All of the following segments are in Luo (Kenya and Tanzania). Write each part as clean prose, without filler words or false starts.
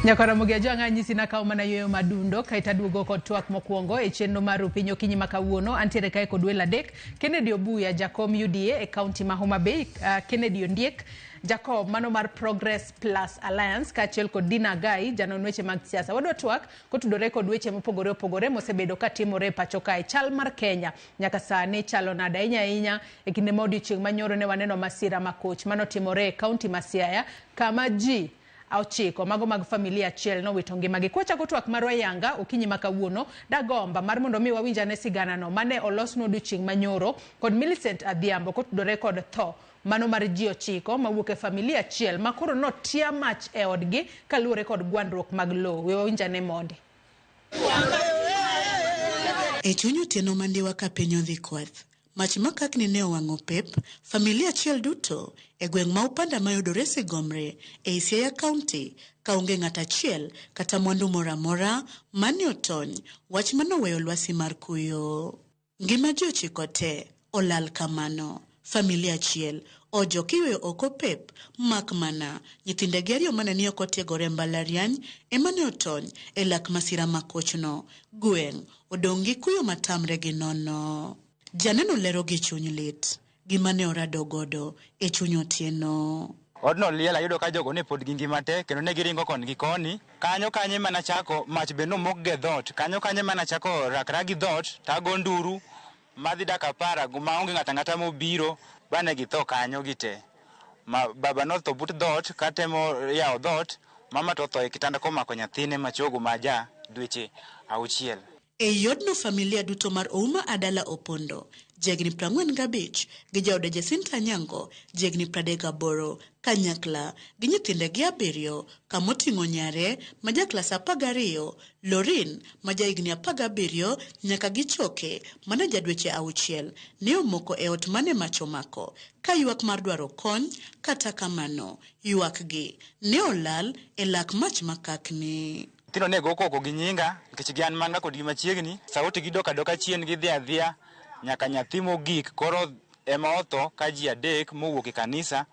Nyaka Ramogi ajanga nyisi na kao mana yoyo madundo kaita duogo kod twak mokwongo e chenro mar upinyo kinyi makawuono antiere kae kod welo adek. Kennedy Obuya jakom UDA e kaunti ma Homa Bay, Kennedy Odiek jakom mano mar Progress Plus Alliance kaachiel kod Dinah Agai janon weche mag siasa. Wadwa twak kotudore kod weche mopogore opogore mosebedo katimore pacho kae. Chal mar Kenya nyaka sani chalo nade ahinya e kinde ma odiochieng' manyoro ne waneno masira makoch manotimore e kaunti ma Siaya kama ji auchiko mago mag familia achiel no wito ngimagi. Kwachako twak marwa yanga okinyi makawuono dagomba mar mondo mi wawinja ne sigana no mane olosno odiochieng' manyoro kod Millicent Adhiambo kotudore kod tho mano mar ji ochiko mawuok e familia achiel makoro no tia mach e odgi kaluwore kod gwandruok mag lowo. We wawinja ne mondi. E chuny otieno mandiwa ka piny odhi kwath, mach makakni ne owang'o pep familia achiel duto e gweng' ma Upanda mayudore Sigomre e Siaya County kaonge ng'at achiel kata mwandu moramora mane otony wach manoweyo lwasi mar kuyo. Ngima ji ochiko te olal kamano. Familia achiel ojo kiweyo oko pep mak mana nyithindegi ariyo mane ni oko tiegore mbalariany emane otony e lak masira makochno. Gweng' odong' gi kuyo matamre gi nono. Janeno lero gi chuny lit gimane orado godo e chuny otieno. Odno liel ayudo ka jogo ne pod gi ngima te kendo ne giringo kon gi koni. Kanyo kanye mana chako mach be no mok ge dhot. Kanyo kanye mana chako rakra gi dhot tago nduru madhi daka para guma onge ng'ata mobiro bane gi tho kanyo gite. Baba no tho but dhot katemo yawo dhot, mama to tho e kitanda komako nyathine machogo maja dweche 6. E yodno familia duto mar Ouma Adala Opondo, jegni 45 gi jaode Jacinta Nyango, jegni 38 kanyakla gi nyithindegi 7 kamoting'o nyare ma jaklas 12, Lorin ma jahigni 17 nyaka gi choke mana jadweche 6 ne omoko e ot mane mach omako ka ywak mar dwaro kony kata kamano ywak gi ne olal e lak mach makakni. Tino ne go koko gi nyinga nikech gian man ga kod machiegni sauti gi doka chien gi dhia nyaka nyathi mogik koro ema otho ka ji adek mowuok e kanisa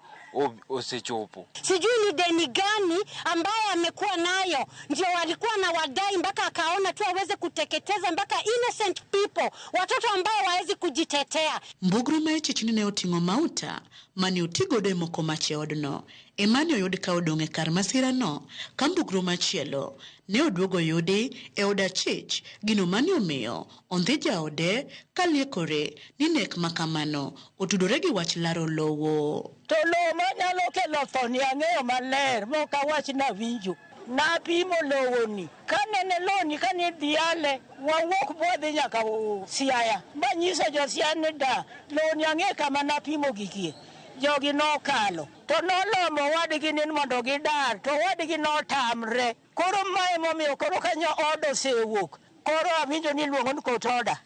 osechopo. Sijui ni deni gani ambaye amekuwa nayo ndio walikuwa na wadai mpaka akaona tu aweze kuteketeza mpaka innocent people, watoto ambao hawezi kujitetea. Mbugru ma chichini ne oting'o mauta mani otigodo e moko mach e odno emani oyud ka odong' e kar masira no ka mbugru machielo ne oduogo yudi e oda chich gino mani omiyo ondhi jaode kaliekore ni nek makamano otudore gi wach laro lowo. To lowo manyalo kelo tho ni ang'eyo maler moka wach na winjo na pimo lowo ni kanene lowo ni kane dhiale wawuok bodhi nyaka Siaya banyisa jo Siaya ne da lowo ni ang'e kama na pimo gikie jogi no kalo to nolomo wadgi ni mondo gidar to wadgi no tamre koro mae momiyo koro kanyo odo sewuok koro awinjo ni luongo ni kotoda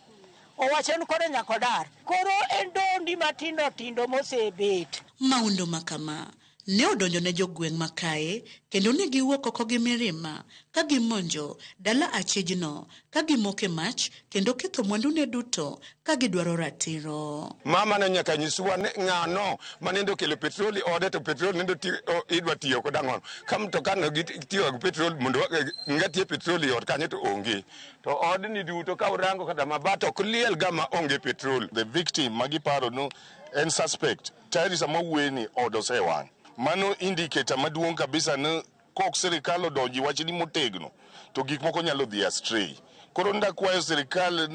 owacho ni koro nyako dar koro endondi matindo mosebet. Maundo makama ne odonjo ne jogweng' makae kendo ne giwuok oko gi mirima ka gimonjo dala achijno ka gimoke mach kendo ketho mwandu ne duto ka gidwaro ratiro. Mama ne nyaka nyiswa ng'ano manendo kelo petroli ode to petroli nendo idwa tiyo kod ang'ono ka mtoka no gitiyo gi petroli mondo ngati petroli ot kanyo to onge to odni duto ka urango kada mabato kliel gama onge petrol. The victim magiparo no en suspect tayari sama weni odosewang. Mano indicator maduong' kabisa ne kok sirikal odonji wachni motegno to gik moko nyalo dhi astray. Koro ndakwayo sirikal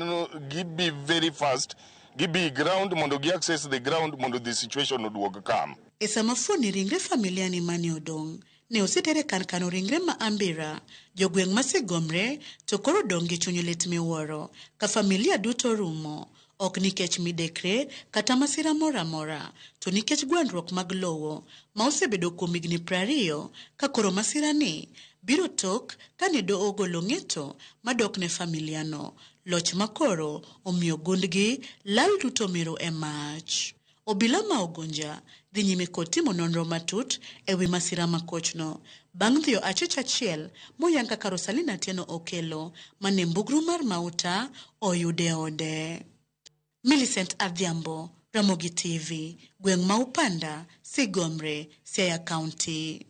be very fast, be ground mondo gi access the ground mondo the situation oduog kam. E sama fuoni ringre familia ni mani odong' ne osetere kano ringre ma Ambira jogweng' ma Sigomre to koro dong' gi chuny lit miwuoro ka familia duto rumo. Ok nikech midekre kata masira moramora to nikech gwandruok mag lowo ma osebedo kuom higni 20 ka koro masira ni biro tok kane do ogolo ng'eto madok ne familia no loch makoro omiyo gundgi lal duto miro e mach. Obila ma Ogunja dhi nyime kod timo nonro matut e wi masira makochno bang' dhiyo achich achiel moyang kaka Rosalina Tieno okelo mane mbugru mar mauta oyude ode. Millicent Adhiambo, Ramogi TV, gweng' ma Upanda, Sigomre, Siaya County.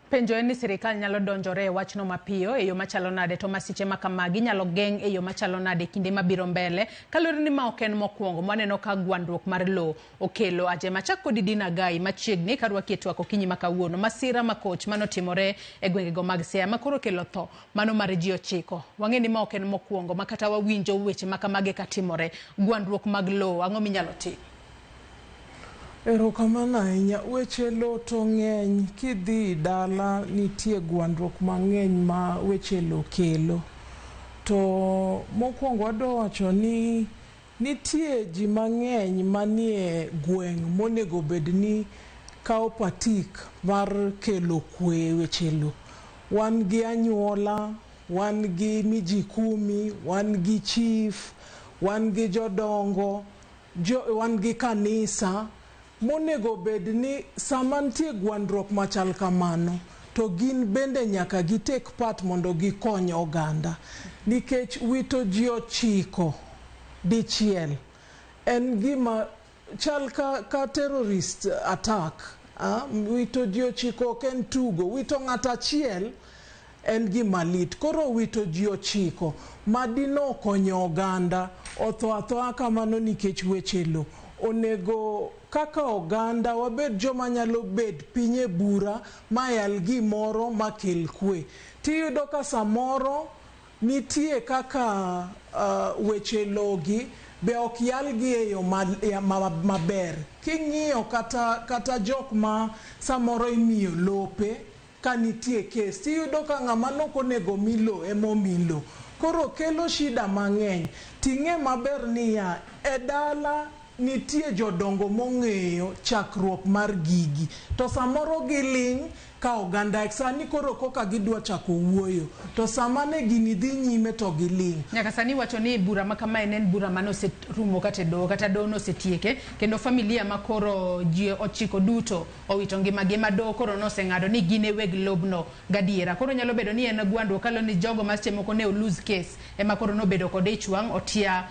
Penjo en ni sirikal nyalo donjore e wachno mapiyo e yo machalo nade to masiche ma kamagi nyalo geng' e yo machalo nade kinde mabiro mbele kalore ni ma ok en mokwongo mwaneno ka gwandruok mar lowo okelo aje machak kod Dinah Agai machiegni karwaki e Twak okinyi ma kawuono masira makoch manotimore e gwengego mag Siaya makoro kelo tho mano mar ji 9. Wang'e ni ma ok en mokwongo makata wawinjo weche makamage katimore gwandruok mag lowo ang'o minyalo tim? Erokamano ahinya. Weche lowo to ng'eny, kidhi dala nitie gwandruok mang'eny ma weche lowo kelo. To mokwongo wadwa wacho ni nitie ji mang'eny manie gweng' monego bed ni kao patik mar kelo kwe weche lowo. Wan gi anyuola, wan gi miji kumi, wan gi chief, wan gi jodongo, wan gi kanisa monego bed ni sama nitie gwandruok machal kamano to gin bende nyaka gi take part mondo gikony oganda, nikech wito ji 9 dichiel en gima chal ka terrorist attack. Wito ji 9 ok en tugo, wito ng'ato achiel en gima lit. Koro wito ji 9 madino konyo oganda otho athoa kamano nikech weche lowo. Onego kaka oganda wabed joma nyalo bed pinye bura mayal gimoro makel kwe. Tiyudo ka samoro nitie kaka weche logi be ok yal gi e yo maber. King'iyo kata jok ma samoro imiyo lope ka nitie kes, tiyudo ka ng'ama nokonego milo emomilo. Koro kelo shida mang'eny. Ting'e maber niya, e dala nitie jodongo mong'eyo chakruok mar gigi to samoro giling' ka oganda sani koro koka gidwa chako wuoyo to sama ne gini dhi nyime to giling'. Nyaka sani wacho ni bura makama en bura manoserumo kata doho nosetieke kendo familia makoro ji 9 duto owito ngimagi ma doho koro noseng'ado ni gin e weg lobno gadiera. Koro nyalo bedo ni en gwandruok kalo ni jogo maseche moko ne lose case ema koro nobedo kod ichwang' otia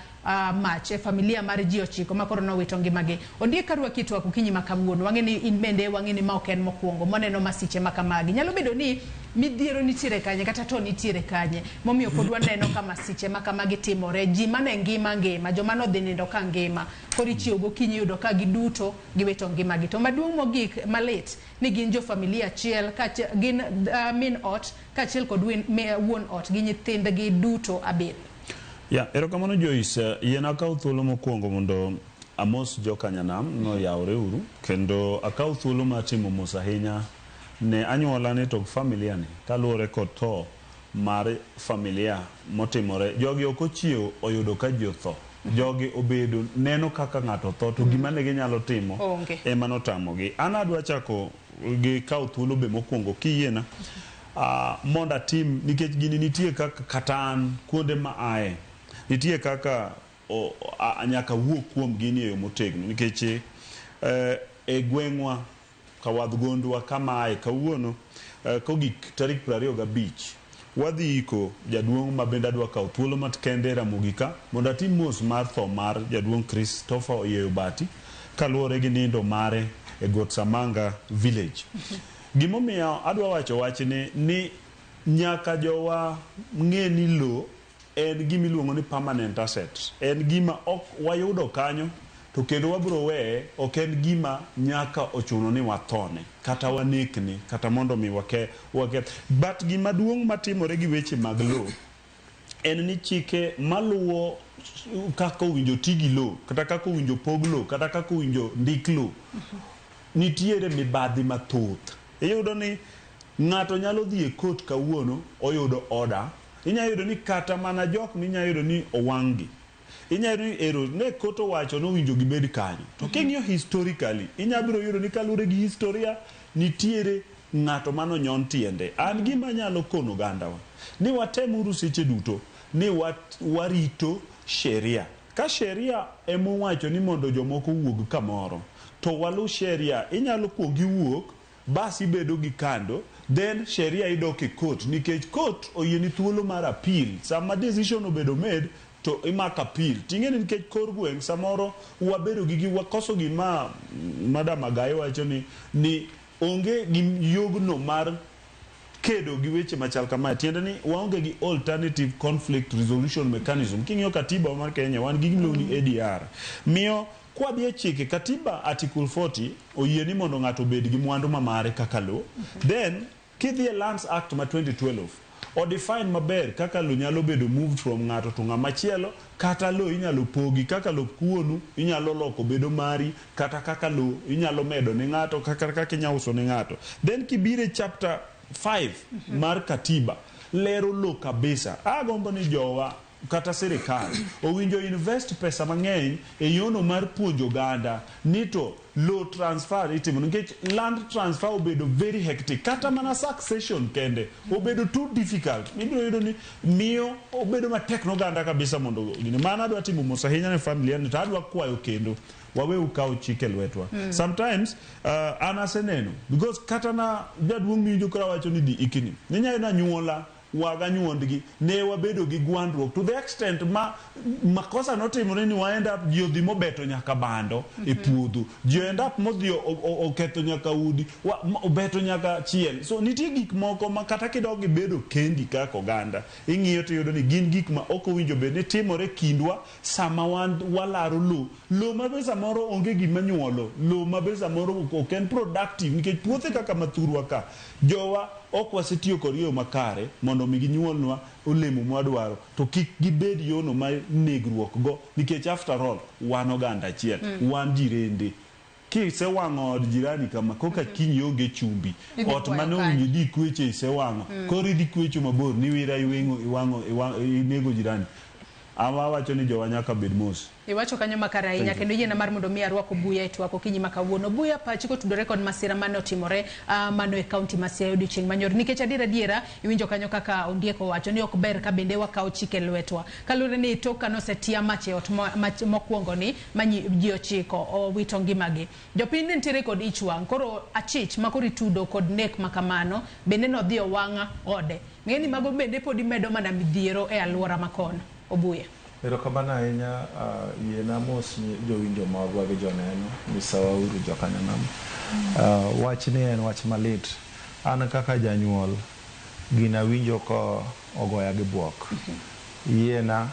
mach e familia mar ji 9 makoro nowito ngimagi. Odiek karwaki Twak okinyi ma kawuono wang'e ni in bende wang'e ni ma ok en mokwongo moneno masiche makamagi. Nyalo bedo ni midhiero nitiere kanye kata to nitiere kanye momiyo pod waneno ka masiche makamagi timore. Ji mane ngima joma nodhi nindo ka ngima koro ichiewo gokinyi yudo ka giduto giwito ngimagi. To maduong' mogik malit ni gin jo familia achiel gin min ot kaachiel kod wuon ot gi nyithindgi duto 7. Erokamano Joyce, yien akaw thuolo mokwongo mondo amos joka nyanam no yawre uru kendo akaw thuolo mar timo mos ahinya ne anyuola ni to familia ni kaluwore kod tho mar familia motimore. Jogi ok ochiew oyudo ka ji otho, jogi obedo neno kaka ng'ato tho to gima ne ginyalo timo ema notamogi. An adwa chako gi kaw thuolo be mokwongo kiyiena monda tim nikech gini nitie kaka katan kuonde ma ae nitie kaka nyaka wuok kuom gini e yo motegno nikech e gweng'wa kawadhgondwa kamae kawuono kogik tarik 25 wadhi iko jaduong' ma bende adwa kawo thuolo matkende Ramogi ka mondo atim mos mar tho mar jaduong' Christopher Oyeyo Bati kaluwore gi nindo mare e Got Samanga village. Gimomiyo adwa wacho wachni ni nyaka jowa ng'e ni lo en gimiluongo ni permanent asset. En gima ok wayudo kanyo to kendo wabiro weye, ok en gima nyaka ochuno ni wathone kata wanekne kata mondo mi wake. But gima duong' matimore gi weche mag lo en ni chike maluwo kaka owinjo tigi lo kata kaka owinjo pog lo kata kaka owinjo ndik lo nitiere mibadhi mathoth. Iyudo ni ng'ato nyalo dhi e court kawuono oyudo order. Inyayudo ni kata mana jok minyayudo ni owang'gi. Inyayudo ni ero ne court owacho no winjo gibed kanyo. To king'iyo historically inyabiro yudo ni kalure gi historia nitiere ng'ato manonyon tiende. An gima nyalo kono gandawa ni watemuru seche duto ni warito sheria. Ka sheria emowacho ni mondo jomoko wuog kamoro to walu sheria inyalo kuongi wuok basi bedo gi kando then sheria idok e court nikech court oyieni thuolo mar appeal. Sama decision obedo made to imaka appeal. Ting'eni nikech kor gweng' samoro wabedo gi wakoso gima Madam Agai wacho ni onge gi yogno mar kedo gi weche machal kama tiende ni waonge gi alternative conflict resolution mechanism. King'iyo katiba mar Kenya wan gi gimlo ni ADR miyo kwa bie chike katiba article 40 oyie ni mondo ng'ato bed gi mwandu mamare kaka lo. Then kidhi Lands Act ma 2012 o define maber kaka lo nyalo bedo moved from ng'ato to ng'ama chielo, kata lo inyalo pogi kaka lo kuonu inyalo loko bedo mari, kata kaka lo inyalo medo ne ng'ato kaka inyalo uso ne ng'ato. Then kibire chapter 5 mar katiba lero lo kabisa. Agombo ni jowa kata serikal owinjo invest pesa mang'eny e yono mar puonjo ganda ni to low transfer itimo nikech land transfer obedo very hectic, kata mana succession kende obedo too difficult. Ibiro yudo ni miyo obedo matek no ganda kabisa mondo gini. Mana adwa timo mos ahinya ne familia ni to adwa kwayo kendo wawe ukaw chike lwetwa. Sometimes an aseneno because kata na jaduong' miwinjo kora wacho ni di ikini ninya na nyuola waga nyuondgi ne wabedo gi gwandruok to the extent ma makosa notimore ni wa end up jodhi mobeto nyaka bando e puodho, ji end up modhi oketho nyaka udi obeto nyaka chiel. So nitie gik moko ma kata kidogi bedo kendi kaka oganda ing'iyo to yudo ni gin gik ma ok owinjo bed ni timore kindwa sama walaro lo ma be samoro onge gima nyuolo, lo ma be samoro ok en productive nikech puothe kaka mathurwa ka jowa ok wasetiyo kod yo makare mondo mi ginyuolnwa olemo mwadwaro to kik gibed yono ma negruok go nikech after all wan oganda achiel, wan jirende. Kisewang'o od jirani kama koka kiny onge chumbi ot mane owinjo di kweche isewang'o koro idhi kwecho mabor ni wira iwang'o inego jirani. Ama wacho ni jowa nyaka bed mos. Iwacho kanyo makara ahinya kendo yiena mar mondo mi arwako Obuya e Twak Okinyi makawuono. Obuya pachi kotudore kod masira mane otimore mano e kaunti ma Siaya odiochieng' manyor nikech adiera iwinjo kanyo kaka Odiek wacho ni ok ber ka bende wakaw chike lwetwa. Kalure ni tok kanosetia mach e ot mokwongo ni ji ochiko owito ngimagi. Jopiny nitiere kod ich wang' koro achich makoro itudo kod nek makamano bende nodhi owang'a ode. Ng'eni mago bende pod imedo mana midhiero e alwora makono. Obuya. Erokamano ahinya yiena mos jowinjo magwa gi joneno misawa uru jokanyanam. Wach ni en wach malit. An kaka janyuol gina winjo ko ogoya gi buok. Yiena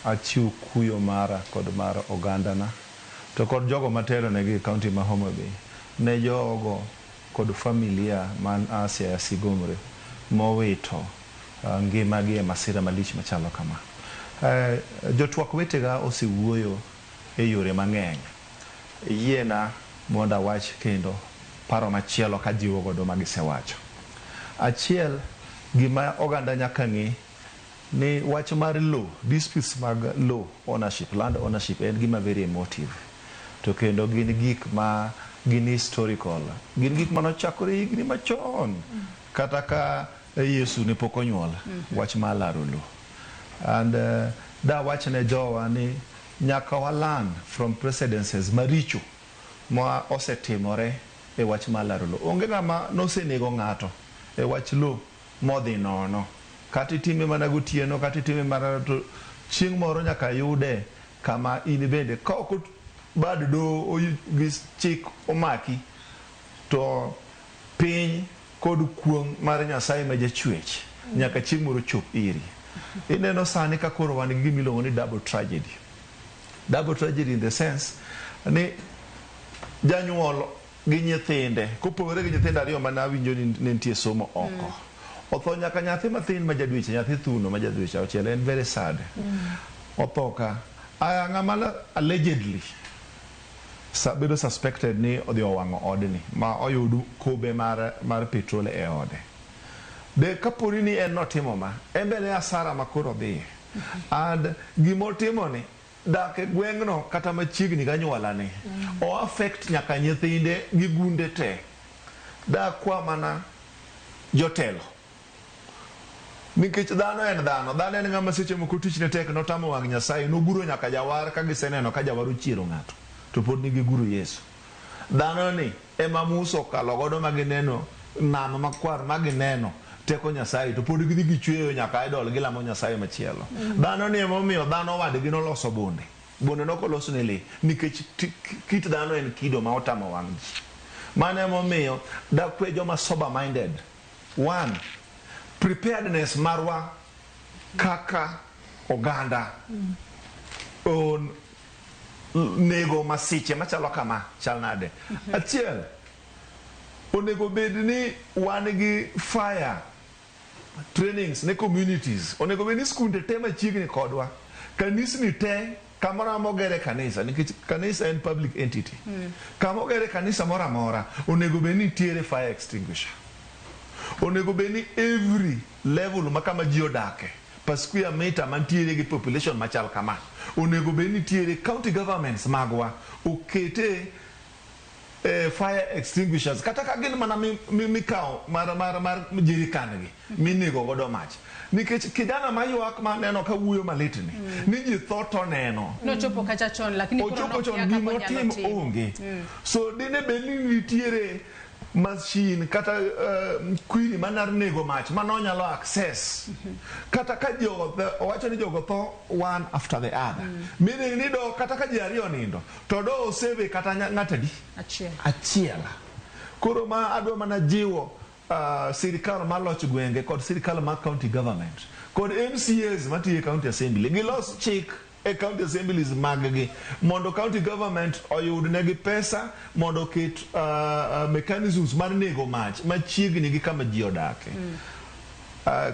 achiw kuyo mara kod mar ogandana to kod jogo matelo negi kaunti ma Homa Bay ne jogo kod familia man Siaya Sigomre mowito ngimagi e masira malich machalo kama. Jotwak wetega osewuoyo e yore mang'eny. Yiena mondo awach kendo paro machielo ka jiwo godo magisewacho. Achiel gima oganda nyaka ng'e ni wach mar law, disputes mag law ownership, land ownership en gima very emotive. To kendo gin gik ma gin historical. Gin gik manochakore higni machon kata ka Yesu ne pok onyuol. Wach mar laro law. And da wach ne jowa ni nyaka walan from precedences maricho ma osetimore e wach mar laro lo. Onge ng'ama nosenego ng'ato e wach lo modhi nono. Kata itime mana gotieno, kata itime mana to chieng' moro nyaka yude kama in bende ka ok bad do gi chik omaki to piny kod kuong' mar Nyasaye ma jachwech nyaka chieng' moro chop iri. Ineno sani ka koro wan gi gimiluongo ni double tragedy. Double tragedy in the sense ni janyuol gi nyithinde kopogore gi nyithindo ariyo mana winjo ni nitie somo oko. Otho nyaka nyathi mathin ma jadweche, nyathi thuno ma jadweche auchiel, en very sad. Otho ka ng'ama allegedly bedo suspected ni odhi owang'o odni ma oyudo kobe mar petrol e ode. De kaponi ni en notimo ma embele asara makoro dhi. And gimotimo ni dak e gweng'no kata machiegni kanyuola ni o affect nyaka nyithinde gi gunde te. Da kwa mana jotelo. Nikech dhano en ng'ama seche moko tich ne tek notamo wang' Nyasaye noguro nyaka jawar ka giseneno ka jawar ochiero ng'ato to pod nigi guru Yesu. Dhano ni ema muso kalo godo magineno nam makwar magineno teko Nyasaye to pod gidhi gichweyo nyaka idol gilamo Nyasaye machielo. Dhano ni emomiyo dhano wadgi noloso bonde nokoloso ne le nikech kit dhano en kido ma otamo wang' ji. Mano emomiyo dakwe joma sober minded. One, preparedness marwa kaka oganda on nego masiche machalo kama chal nade. Achiel, onego bed ni wan gi fire trainings ne communities, onego bed ni skunde te machiegni kodwa, kanisni te kamora mogere kanisa, nikech kanisa en public entity. Kamogere kanisa mora mora, onego bed ni tiere fire extinguisher. Onego bed ni every level makama ji odake, per square meter mantiere gi population machal kama. Onego bed ni tiere county governments magwa okete fire extinguishers kata ka gin mana mikao mar jerikan gi minego godo mach. Nikech kijana mayuak ma neno ka wuoyo maletni ni ji tho to neno nochopo kacha chon lakini ochopo chon ni motim onge. So dine bed ni nitiere machine kata kwiri manar nego mach manonyalo access kata ka jogo owacho ni jogo tho one after the other, meaning ni do kata ka ji ariyo nindo to do osebe kata ng'atadi achiel. Koro ma adwa mana jiwo sirikal mar loch gwenge kod sirikal mar county government kod MCAs matiyo county assembly gilos chik e county assemblies maggi mondo county government oyud negi pesa mondo ket mechanisms mar nego mach machiegni gi kama ji odake.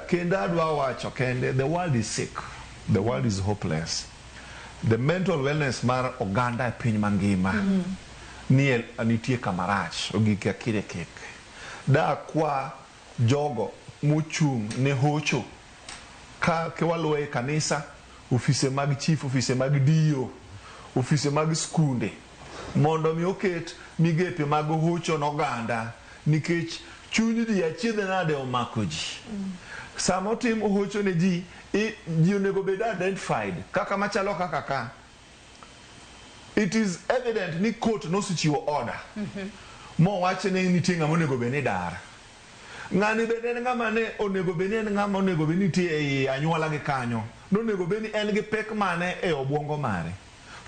Kendo adwa wacho kende, the world is sick, the world is hopeless. The mental wellness mar oganda e piny mangima nitie kamarach ogike akire kek. Da kwa jogo mochung' ne hocho ka waluwe kanisa, ofise mag chief, ofise mag dio, ofise mag skunde, mondo mi oket migepe mag hocho n'oganda, nikech chuny ji achiedh nade omako ji. Samo tim hocho ne ji onego bed identified kaka machalo kaka ka. It is evident ni court nosichiwo order mo wache ni nitie ng'ama onego bed ni dar. Ng'ani bende en ng'ama ne onego bed ni en ng'ama onego bed ni nitie ei anyuola gi kanyo, nonego bed ni en gi pek mane e obwongo mare.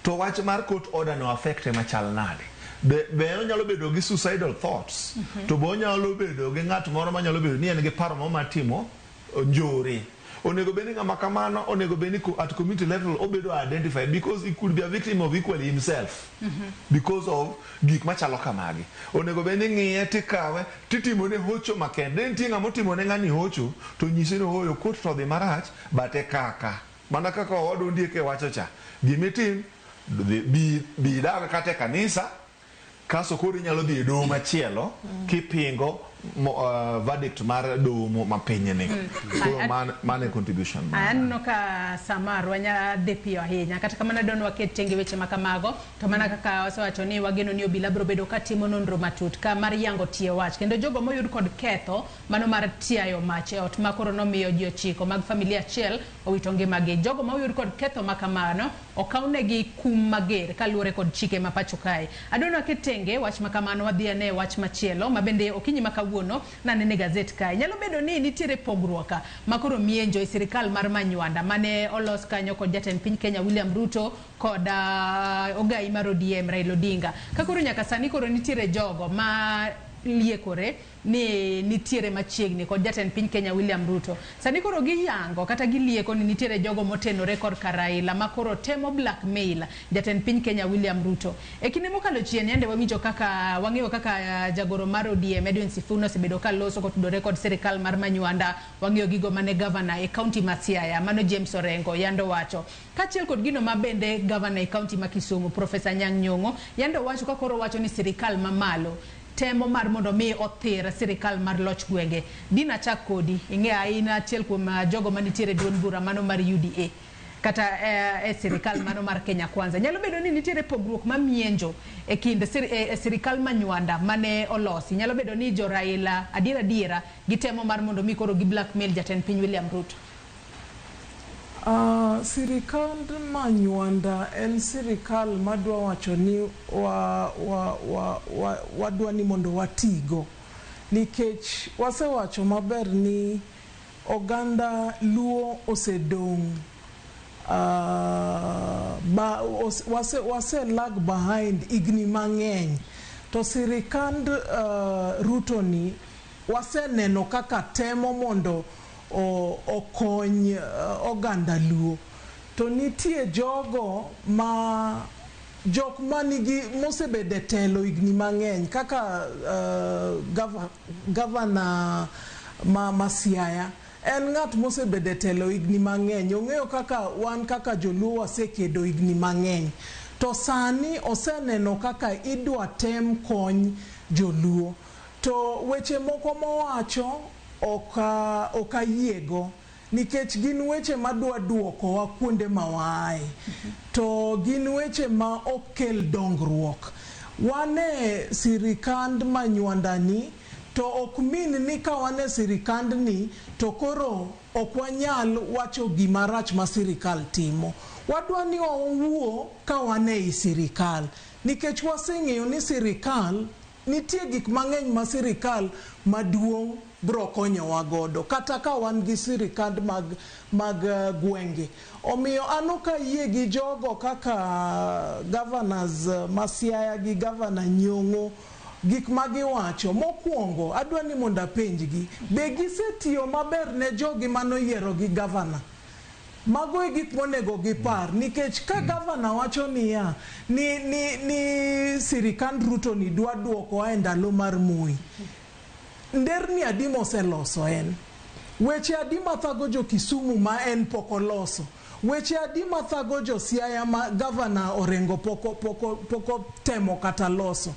To wach mar court order no affecte machal nade. Be onyalo bedo gi suicidal thoughts, to be onyalo bedo gi ng'at moro manyalo bedo ni en gi paro moro matimo njore. Onego bed ni ng'ama kamano, onego bed ni at community level obedo identified, because he could be a victim of equally himself because of gik machalo kamagi. Onego bed ni ng'iye tikawe titimone hocho makende. Nitie ng'ama otimone ng'ani hocho to nyise ni hoyo kot to dhi marach bate kaka mana kaka owadwa Odiek wacho cha, gimitim bi dag kata kanisa kaso koro inyalo dhi e doho machielo kipingo verdict mar doho mapinyni. Koro mane contribution anno ka samaro nya depio ahinya kata kamana don waket tenge weche makamago to mana kaka wasewacho ni wageno ni obila bro bedo katimo nonro matut ka mar yango tie wach kendo jogo moyud kod ketho mano mar tiayo mach e ot makoro nomiyo ji ochiko mag familia achiel owito ngimagi. Jogo moyud kod ketho makamano okawnegi kum mager kaluwore kod chike mapacho kae. Adon waket tenge wach makamano wadhi ane wach machielo mabende okinyi makawuono nanene gazet kae. Nyalo bedo ni nitiere pogruok makoro mienjo e sirikal mar Manywanda mane olos kanyo kod jatend piny Kenya William Ruto kod Agai mar ODM Raila Odinga. Kakoro nyaka sani koro nitiere jogo ma liekore ni nitiere machiegni kod jatend piny Kenya William Ruto. Sani koro giyango kata gilieko ni nitiere jogo motenore kod Raila makoro temo blackmail jatend piny Kenya William Ruto. E kinde mokalo chien yande wawinjo kaka wang'eyo kaka jagoro mar ODM Edwin Sifuna osebedo ka loso kotudore kod sirikal mar Manywanda. Wang'eyo gigo mane governor e county ma Siaya mano James Orengo yando wacho. Kachiel kod gino mabende governor e county ma Kisumu Professor Anyang' Nyong'o yando wacho ka koro wacho ni sirikal mamalo temo mar mondo mi othir sirikal mar loch gwenge. Dinah chak kodi ing'e aina achiel kuom jogo manitiere duond bura mano mar UDA kata e sirikal mano mar Kenya Kwanza. Nyalo bedo ni nitiere pogruok mamienjo e kind sirikal Manywanda mane olosi. Nyalo bedo ni jo Raila adiera gitemo mar mondo mi koro gi blackmail jatend piny William Ruto. Sirikal Manywanda en sirikal madwa wacho ni wadwa ni mondo watigo, nikech wasewacho maber ni oganda Luo osedong wase lag behind igni mang'eny, to sirikand Ruto ni wase neno kaka temo mondo okony oganda Luo. To nitie jogo ma jok manigi mosebede telo igni mang'eny kaka gavana ma Siaya en ng'at mosebede telo igni mang'eny. Ong'eyo kaka wan kaka joluo wasekedo igni mang'eny. To sani oseneno kaka idwa tem kony joluo. To weche moko mowacho oka yiego nikech gin weche madwa duoko wa kuonde mawaaye. To gin weche ma okel dongruok. Wane sirikand manywandani to ok min ni ka wane sirikand ni to koro ok wanyal wacho gima rach ma sirikal timo. Wadwa ni wawuo ka wane i sirikal nikech waseng'eyo ni sirikal nitie gik mang'eny ma sirikal maduong' bro konyowa godo kata ka wan gi sirikand mag gwenge. Omiyo an ok ayie gi jogo kaka governors ma Siaya gi governor Nyong'o gik ma giwacho. Mokwongo adwa ni mondo apenjgi be gisetiyo maber ne jogi manoyiero gi governor. Mago e gik monego gipar nikech ka governor wacho niya ni sirikand Ruto ni dwa duoko e ndalo mar Moi. Nderni adi moseloso en? Weche adi mathago jo Kisumu ma en pokoloso? Weche adi mathago jo Siaya ma governor Orengo poko temo kata loso?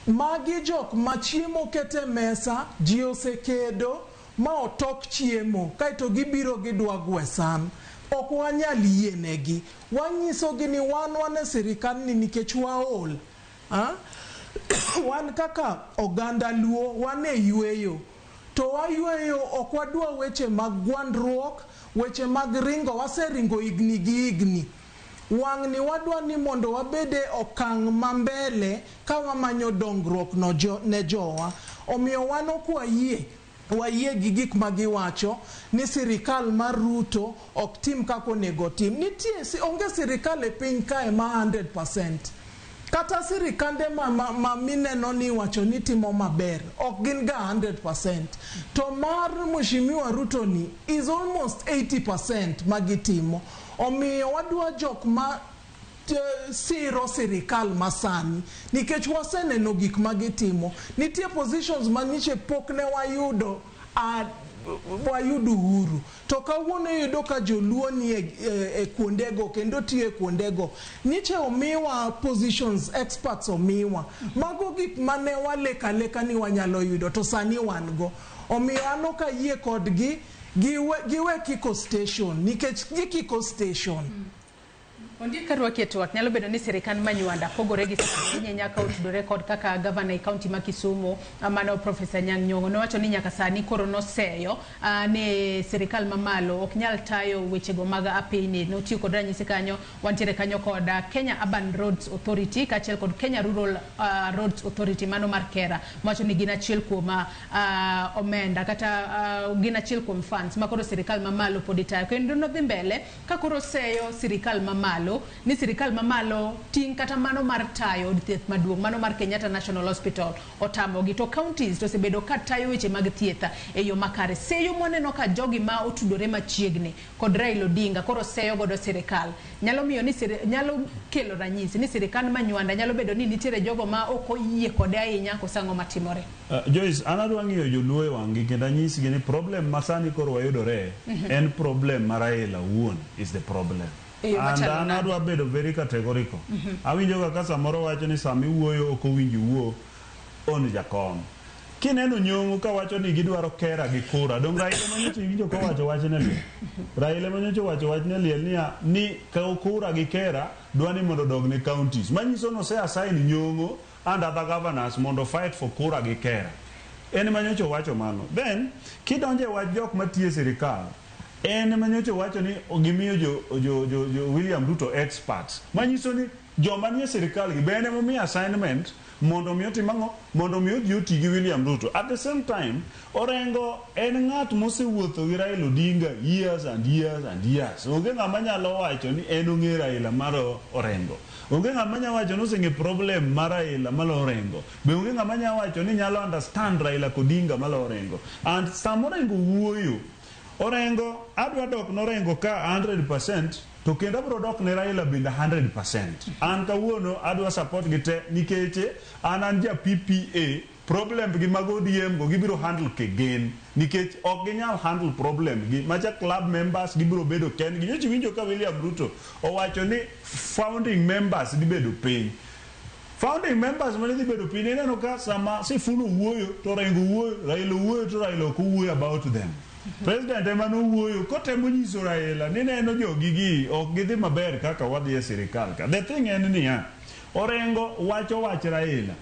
Magi jok ma chiemo kete mesa, ji osekedo ma otok chiemo kaito gibiro gidwa gwesan. Ok wanyal yienegi. Wanyisogi ni wane sirikal ni nikech waol. Wan kaka oganda Luo wane yweyo. To wayweyo ok wadwa weche mag gwandruok, weche mag ringo, waseringo igni gi igni. Wang'ni wadwa ni mondo wabede okang' mambele ka wamanyo dongruok no ne jowa. Omiyo wan ok wayie gi gik ma giwacho ni sirikal mar Ruto ok tim kako onego tim. Nitie onge sirikal e piny kae ma 100%. Kata sirikande ma mineno ni wacho ni timo maber ok gin ga 100%. To mar Mheshimiwa Ruto ni is almost 80% magitimo. Omiyo wadwa jok ma siro sirikal masani nikech waseneno gik magitimo. Nitie positions manyiche pok ne wayudo uhuru. To kawuono yudo ka joluo ni e kuondego kendo tiyo e kuondego. Nyiche omiwa positions, experts omiwa. Mago gik mane waleka ni wanyalo yudo to sani wan go. Omiyo an ok ayie kodgi giwe kiko station nikech gikiko station. Odiek karwaki Twak nyalo bedo ni sirikand manywanda pogore gi sirikal nyaka otudore kod kaka governor e county ma Kisumu mano Professor Nyong'o nowacho ni nyaka sani koro noseyo ne sirikal mamalo ok nyal tayo wechego mag apini. Notiyo kod ranyisi kanyo wantiere kanyo kod Kenya Urban Roads Authority kachiel kod Kenya Rural Roads Authority mano mar Kera wacho ni gin achiel kuom omenda kata gin achiel kuom funds ma koro sirikal mamalo pod itayo kendo no dhi mbele ka koro seyo sirikal mamalo ni sirikal mamalo ting kata mano mar tayo od thieth maduong' mano mar Kenyatta National Hospital otamogi to counties to sebedo ka tayo weche mag thieth e yo makare. Seyo moneno ka jogi ma otudore machiegni kod Raila Odinga koro seyo godo sirikal nyalo miyo ni nyalo kelo ranyisi ni sirikal manywanda nyalo bedo ni nitiere jogo ma ok oyie kode ahinya kosango matimore. Joyce anadwa ng'iyo joluo e wang'i kendo anyisi ni problem masani koro wayudore en problem mar Raila wuon is the problem. And anadwa bedo very categorical. Awinjo kaka samoro wacho ni sami wuoyo ok owinji wuo on jakom. Kineno Nyong'o ka wacho ni gidwaro kera gi kura. Dong Raila manyocho winjo ka wacho wachne liel. Raila manyocho wacho wachne liel ni ka kura gi kera dwani mondo dogne counties. Manyiso no se assign Nyong'o and other governors mondo fight for kura gi kera. En manyocho wacho mano. Then kidonje wach jok matiye sirikal en manyocho wacho ni gimiyo jo William Ruto experts. Manyiso ni joma nie sirikal gi bene momi assignment mondo miyo timango mondo miyo ji gi William Ruto. At the same time Orengo en ng'at mosewuotho gi Raila Odinga years and years and years. Onge ng'ama nyalo wacho ni en ong'e Raila mar Orengo. Onge ng'ama nyalo wacho ni oseng'e problem mar Raila mar Orengo. Be onge ng'ama nyalo wacho ni nyalo understand Raila Odinga mar Orengo. And samoro Orengo wuoyo Orengo adwa dok norengo ka 100% to kendo bro dok ne Raila bende 100%. An kawuono adwa support gite nikeche an ja PPA problem gi mago diem go gibiro handle kegen nikech ok ginyal handle problem gi macha club members gibiro bedo ken gi nyochi winjo ka William Ruto owacho ni founding members dibedo piny. Founding members mane dibedo piny neno ka sama Sifuna wuoyo to Orengo wuoyo, Raila wuoyo to Raila ok wuoyo about them. President emano wuoyo kotemo nyiso Raila ni neno jogi gi ok gidhi maber kaka wadhi e sirikal ka. The thing en niya, Orengo wacho wach Raila.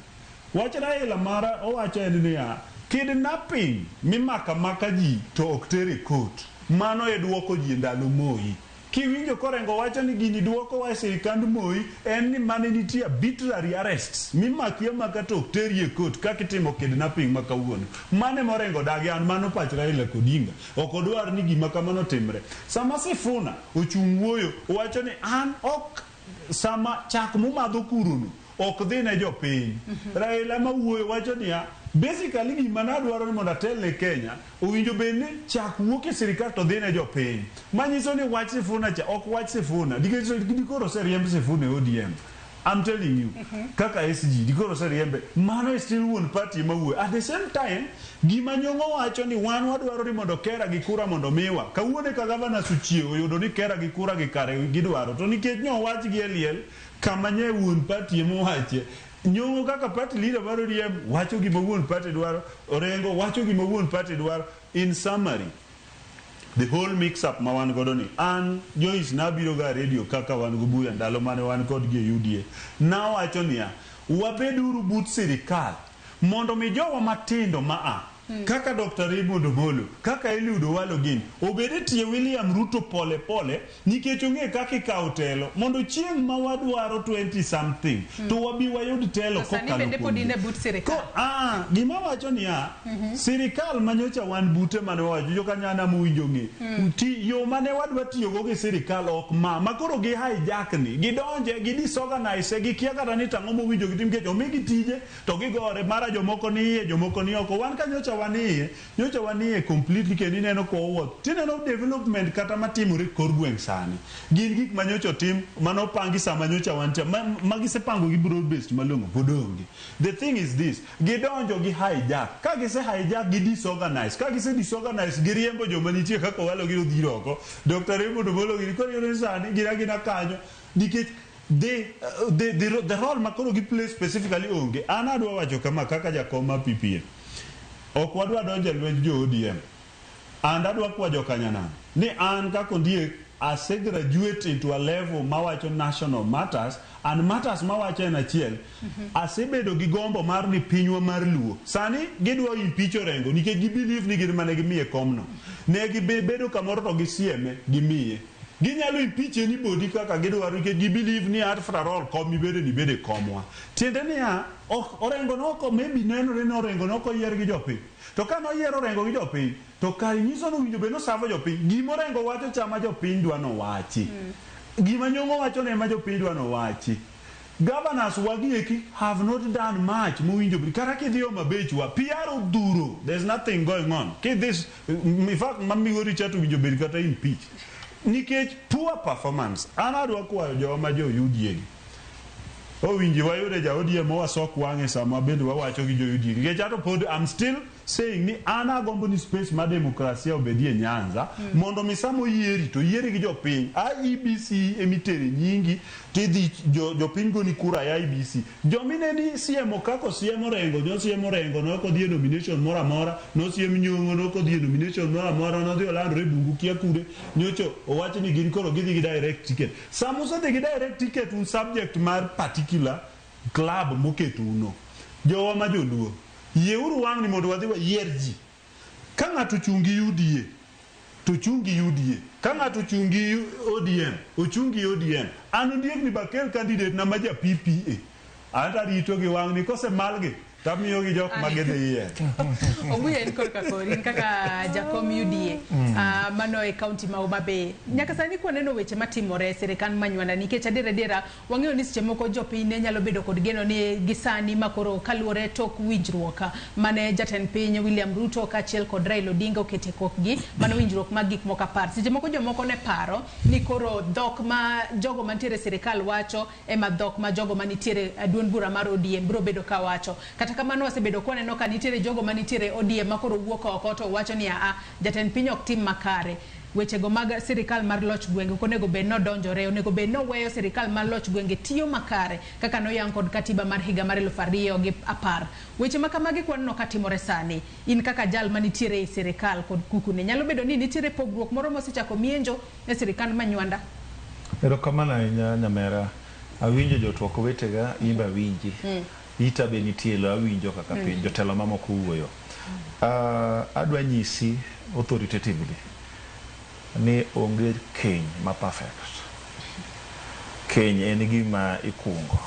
Wach Raila mara owacho en niya, kidnapping mimaka ji to ok tere court. Mano e duoko ji ndalo Moi. Kiwinjo korengo wacho ni gini duoko wa sirikand Moi en ni mane nitie arbitrary arrests mimaki amaka to ok teri e court kaka itimo kidnapping makawuono. Mane morengo dagi an mano pach Raila Odinga. Ok odwar ni gima kamano timre. Sama Sifuna ochung' wuoyo wacho ni an ok sama chak mumadho kuruno ok dhi ne jopiny. Raila ma wuoyo wacho niya basically gima nadwaro ni mondo atel ne Kenya owinjo bende chak wuok e sirikal to dhi ne jopiny. Manyiso ni wach Sifuna cha ok wach Sifuna dikoro seriemb Sifuna ODM. I'm telling you, kaka SG dikoro seriembe mano is still one party ma wuoyo. At the same time gima nyongo wacho ni wan wadwaro ni mondo kera gi kura mondo miwa. Kawuone ka gavana Suchie oyudo ni kera gi kura gi kare gidwaro to nikech nyo wach gi eliel kama nye wuon party mo wache nyongo kaka party leader baro riem wacho gima wuon party dwaro, Orengo wacho gima wuon party dwaro. In summary, the whole mix up ma wan godo ni an Joyce nabiro ga radio kaka wan go Obuya ndalo mane wan kod gi UDA na wacho niya wabeduru but sirikal mondo mi jowa matindo maa kaka Dr. Raymond Omolo, kaka Eliud Owalo gin obede tie William Ruto pole pole nikech ong'e kaka ikawo telo mondo chieng' ma wadwaro 20 something to wabi wayud telo kokalo gima wacho niya sirikal manyocha wan bute mane wacho jokanyana muwinjo ng'e yo mane wadwa tiyogo gi sirikal ok makoro gi hijack ni gidonje gi disorganize gi kia kata ni tang'o mowinjo gitim kech omigi tije to gigore mara jomoko niye jomoko ni oko wan kanyocha nyocha wanie completely kendo neno ko wuoth tineno development kata matimore kor gweng' sani gin gik manyocha tim mano pangi sama nyocha wancha magisepango gi broad based malongo podongi. The thing is this, gidonjo gi hijack ka gise hijack gi disorganize ka gise disorganize gi riembo joma nitie kaka walo giro dhiroko Dr. Raymond Omolo giri koro yore sani gina kanyo nikech the role makoro gi play specifically onge. An adwa wacho kama kaka jakom ma PPA ok wadwa donje lwenj jo ODM and adwa kwa jokanyana ni an kako Odiek ase graduate into a level mawacho national matters and matters mawacho en achiel asebedo gi gombo mar ni pinywa mar Luo sani gidwa impeach Orengo nikech gi believe ni gin mane gimiye komno ne gibedo kamoro to gisieme gimiye ginyalo impeach ni bodi kaka gidwaro nikech gi believe ni after all kom ibede komwa tiende niya Orengo noko maybe nenore ni Orengo noko yier gi jopiny to ka noyiero Orengo gi jopiny to kare nyiso no winjo be no savo jopiny gima Orengo wacho chama jopiny dwa no wachi gima nyongo wacho ne ma jopiny dwa no wachi. Governors wagieki have not done much mowinjo kata kidhi Omabechwa PR odhuro, there's nothing going on this in fact mamigo Richard winjo be kata impeach nikech poor performance. An adwa kwayo joma jo UDA owinji wayude ja ODM wasok wang'e sama bende wawacho gi jo UDA nikech ato pod I'm still saying ni an agombo ni space ma demokrasia obedie Nyanza mondo misamo yieri to yieri gi jopiny IEBC emitere nyingi tidhi jopiny goni kura ya IEBC jomine ni siemo kako siemo Orengo no kodhi nomination mora mora no siem nyongo no kodhi nomination mora mora no dhi olandore bungu kia kure nyocho owacho ni gin koro gidhi gi direct ticket samuso dhi gi direct ticket un subject mar particular club moketo uno jowa ma joluo yeuru wang ni mondo wadhi wa yierji ka ng'ato chungi UDA to chungi UDA ka ng'ato chungi ODM ochungi ODM an Odiek ni bakel candidate na maja PPA anta rito gi wang ni kose malgi Tamiyo gi jok magedhe iye. Obuya en korka kori kaka jakom UDA mano e kaunti ma Homa Bay. Nyaka sani kwaneno weche matimore sirikal manywanda nikech adiera wang'eyo ni seche moko jopiny ne nyalo bedo kod geno ni gisani makoro kaluwore tok winjruok mane jatend piny William Ruto kaachiel kod Raila Odinga okete kokgi mano winjruok mag gik moko apar. Seche moko jomoko ne paro ni koro dhok ma jogo mantiere sirikal wacho ema dhok ma jogo manitiere duond bura mar ODM biro bedo ka wacho. Kata kamano wasebedo kwaneno ka nitiere jogo manitiere ODM makoro wuok oko to wacho ni jatend piny ok tim makare. Wechego mag sirikal mar loch gwenge onego bed nodonjore, onego bed noweyo sirikal mar loch gwenge tiyo makare kaka noyang kod katiba mar higa mar 2010. Weche makamagi kwaneno katimore sani, in kaka jal manitiere e sirikal kod kukune, nyalo bedo ni nitiere pogruok moro mosechako mienjo e sirikal manywanda. Erokamano ahinya nyamera, awinjo jotwak wetega, imba winji. Ita be nitielo awinjo kaka piny jotelo mamoko wuoyo. Adwa nyisi authoritatively ni onge keny ma perfect. Keny en gima ikungo.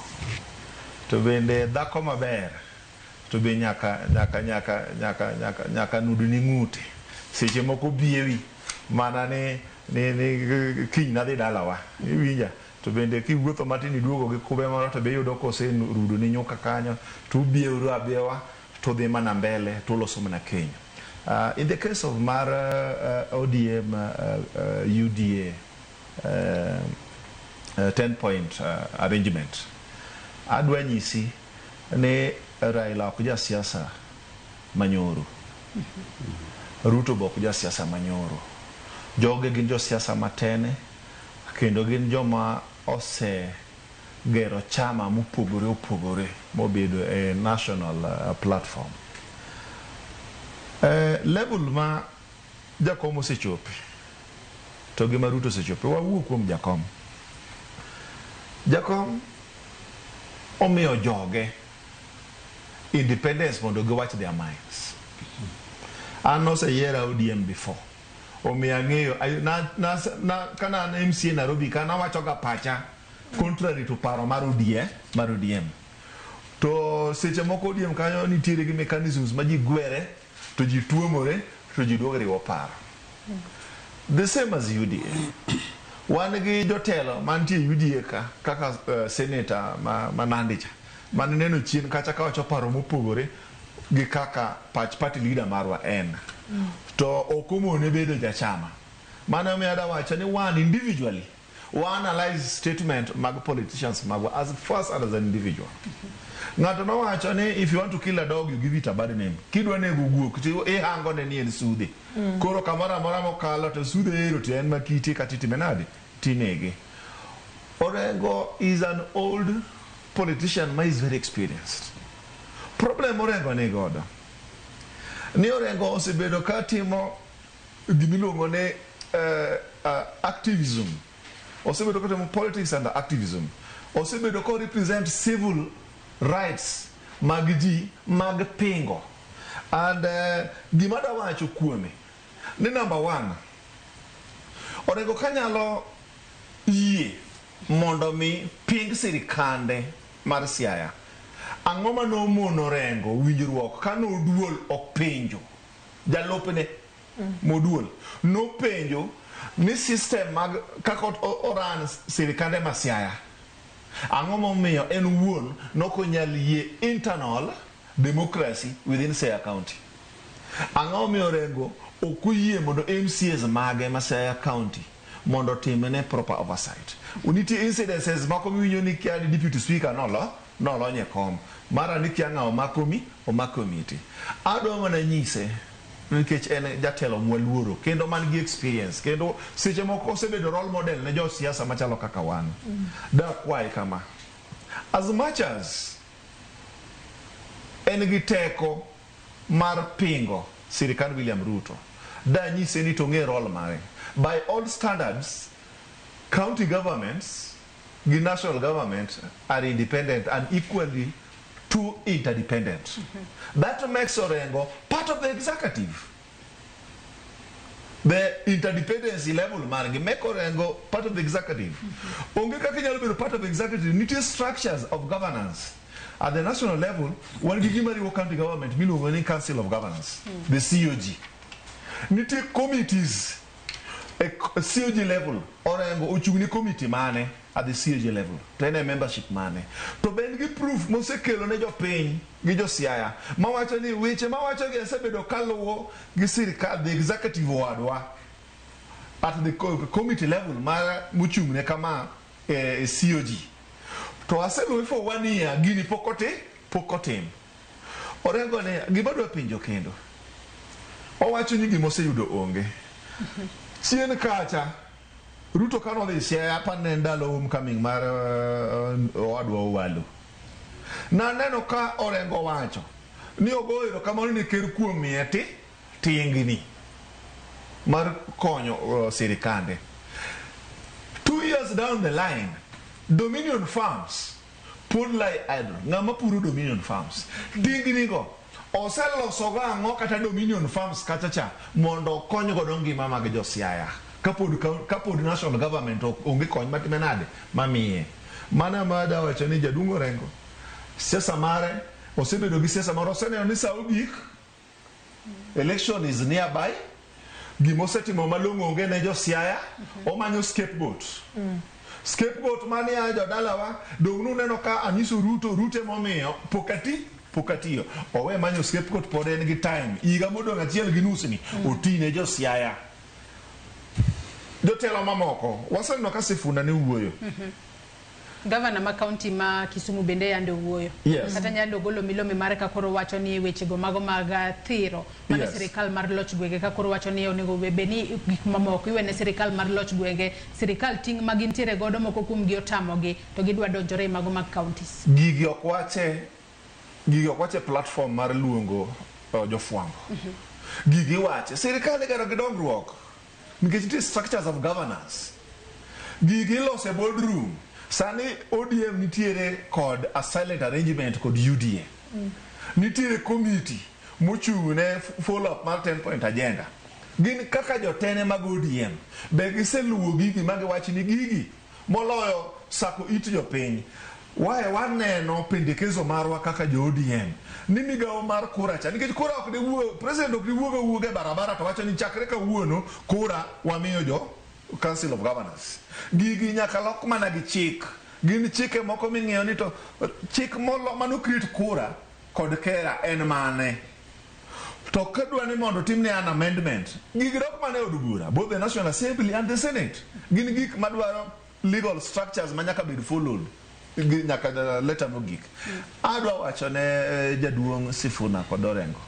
To bende dhako maber to be nyaka nudni ng'ute. Seche moko biewi mana ni kiny nadhi dalawa. Iwinja. To bende kiwuotho matin iduogo gi kube moro to be yudo kose rudo ni nyuka kanyo to ubieuru abiewa to dhi mana mbele to loso mana keny. In the case of mar ODM UDA 10-point arrangement, adwa nyisi ni Raila ok ja siasa manyoro, Ruto bok ja siasa manyoro. Joge gin jo siasa matene kendo gin joma ose gero chama mopogore mobedo a national platform. Level ma jakom osechope to gi Ruto osechope, wawuok kuom jakom omiyo joge independence mondo giwach their minds. An oseyiera ODM before, omiyo ang'eyo kana an MCA Nairobi kana wachoga pacha contrary to paro mar ODM. To seche moko ODM kanyo nitiere gi mechanisms ma ji gwere to ji tuomore to ji duogo riwo paro. The same as UDA. Wan gi jotelo mantie UDA kaka senator Manandicha man neno chien kacha ka wacho paro mopogore gi kaka party leader marwa en. To okomone bedo jachama. Mana mi ada wacho ni wan individually we analyze statement mag politicians magwa as first and as an individual. Ng'ato no wacho ni if you want to kill a dog you give it a bad name. Kidwa nego guok to hango ne ni en sudhe. Koro kamora mora mokalo to sudhe ero to en makiti katiti menade tinege. Orengo is an old politician ma is very experienced. Problem Orengo ne godo. Ni Orengo osebedo katimo gimiluongo ne activism. Osebedo katimo politics and activism. Osebedo ko represent civil rights mag ji mag pingo. And gimada wacho kuome ni number 1 Orengo kanyalo yie mondo mi ping sirikande mar Siaya. Ang'o ma nomono Orengo winjruok ka noduol ok penjo jalopne moduol no penjo ni system mag kako oran sirikande ma Siaya. Ang'o momiyo en wuon nokonyal yie internal democracy within Siaya County. Ang'o momiyo Orengo okuyie mondo MCAs mage ma Siaya County mondo timene proper oversight. Unity incidences mako miwinjo ni kia deputy speaker nolo nyekom mara ni kia ng'ao makomiti. Adwa mana nyise nikech en jatelo mwaluoro kendo man gi experience kendo seche moko osebedo role model ne jo siasa machalo kaka wan. Da kwai kama as much as en gi teko mar pingo sirikand William Ruto, da nyise ni to ng'e role mare. By all standards, county governments the national government are independent and equally too interdependent. That makes Orengo part of the executive. The interdependency level margi make Orengo part of the executive. Onge kaka nyalo bedo part of the executive, nitiere structures of governance At the national level, one gigimari county government, we have Council of Governors, the COG. Nite committees, a COG level, or a committee mane at the COG level, to any membership mane. To ben gi proof, mo se kelo ne jo piny, gi jo siaya. Ma wacho ni weche ma wacho gi sebedo kaluwo gi sirikal, the executive wadwa. At the committee level, mara muchung ne kama COG. To aselu for 1 year, gini pokotim. Orengo ne, gibadwa pinjo kendo. Owacho ni gimo se yudo onge. Chien kacha, Ruto kano dhi siaya panendalo homecoming mar owadwa Owalo. Na neno ka Orengo wacho, ni ogoyo kamano ni ker kuom mieti, tingni. Mar konyo sirikande. 2 years down the line, Dominion Farms put like idle. Ngama puro Dominion Farms. Tingni go. Oselo soga ango kata Dominion Farms kachacha mondo konyo go dongi mama ge josiaya. Kapod national government onge kony matimenade mamiye. Mana mada wacho ni jadungo Orengo. Siasa mare osebedo gi siasa mare oseneno ni Saudi election is nearby. Gimosetimo malongo onge ne josiaya omanyo scapegoat. Scapegoat mane a jodalawa dongnu neno ka anyiso Ruto momiyo pokatiyo owe manyo scapegoat pod en gi time iga modong achiel gi nus ni otine josiaya. Jotelo mamoko waseneno ka Sifuna ne wuoyo. Governor ma county ma Kisumu bende yande wuoyo. Yes. Kata nyando golo milome mare ka koro wacho ni weche go mago mag thiro mana sirikal mar loch gwenge ka koro wacho ni onego beni gik mamoko iwe ne sirikal mar loch gwenge sirikal ting magintiere godo moko kum gi otamogi to gidwa donjore mago mag counties. Gigi okwache platform mar luongo jofwambo. Gigi wache sirikal igero gi dongruok nikech nitie structures of governance. Gigi lose boardroom. Sani ODM nitiere kod a silent arrangement kod UDA. Nitiere committee mochung ne follow up mar 10-point agenda. Gin kaka jotene mag ODM. Be giseluwo gigi magi wachi ni gigi moloyo sako it jopiny. Wae waneno pendekezo marwa kaka jo ODM. Ni migawo mar kura cha. Nikech kura ok de wuo, president ok de wuoge barabara to wacho ni chakre ka wuono kura wamiyo jo Council of Governors. Gigi nyaka lok mana gi chik. Gin chike moko ming'eyo ni to chik mano create kura kod kera en mane. To kadwa ni mondo timne an amendment. Gigi dok mane od bura, both the National Assembly and the Senate. Gin gik madwaro legal structures manyaka bed followed. Nyaka leta mogik. Adwa wacho ne jaduong' Sifuna kod Orengo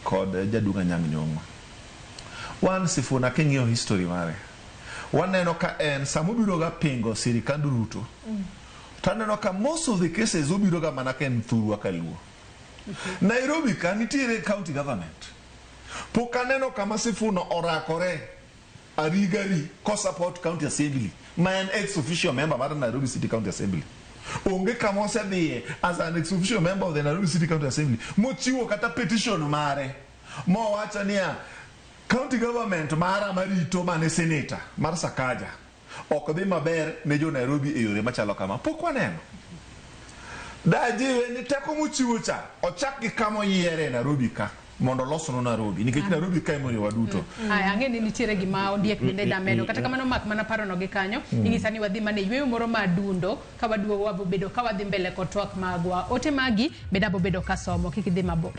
kod jaduong' Anyang' Nyong'o. Wan Sifuna king'iyo history mare. Waneno ka en samobiro ga pingo sirikand Ruto. Taneno ka most of the cases obiro ga mana ken thurwa kaluo. Nairobi ka nitiere county government. Pokaneno kama Sifuna orakore arigari ko support county assembly. Ma en ex officio member mar Nairobi City County Assembly. Onge kama osedhiye as an ex officio member of the Nairobi City County Assembly. Mochiwo kata petition mare. Mo wacho niya county government mara marito mane senator mar Sakaja ok dhi maber ne jo Nairobi e yore machalo kama pok waneno. Dajiwe ni teko mochiwo cha ochak gi kama yiere Nairobi ka mondo losno Nairobi nikech Nairobi ka emori waduto. Ang'eni nitiere gima Odiek bende da medo kata kamano mak mana paro no gi kanyo ing'isa ni wadhi mane yweyo moro madundo ka waduogo wabo bedo ka wadhi mbele kod twak magwa ote magi bedabo bedo kasomo kik idhi mabor.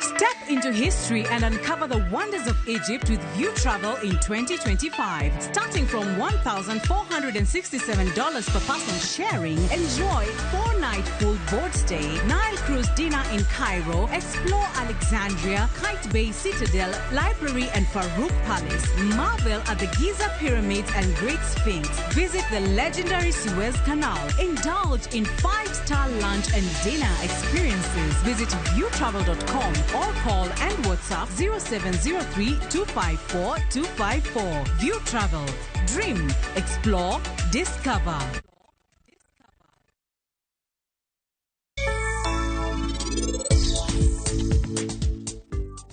Step into history and uncover the wonders of Egypt with View Travel in 2025. Starting from $1,467 per person sharing, enjoy 4-night full board stay, Nile Cruise dinner in Cairo, explore Alexandria, Kite Bay Citadel, Library and Farouk Palace, marvel at the Giza Pyramids and Great Sphinx, visit the legendary Suez Canal, indulge in 5-star lunch and dinner experiences. Visit viewtravel.com or call and WhatsApp 0703-254-254. View Travel. Dream, explore, discover.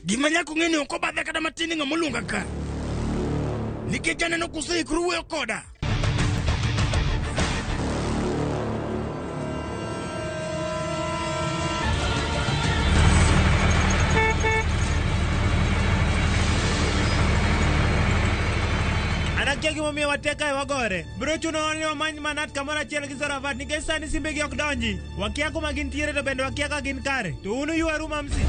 Gima nyako ng'eni oko badhe kada matini ng'amulunga ka. Nikech aneno kuseikru wuoyo koda. Anakia gimomiyo wateka e wagore. Bro chuno ni wamany manat kamoro achiel gi Zoravat nikech sani simbegi ok donji. Wakia kuma gintiere to bende wakia ka gin kare. To unu ywaru mamsi.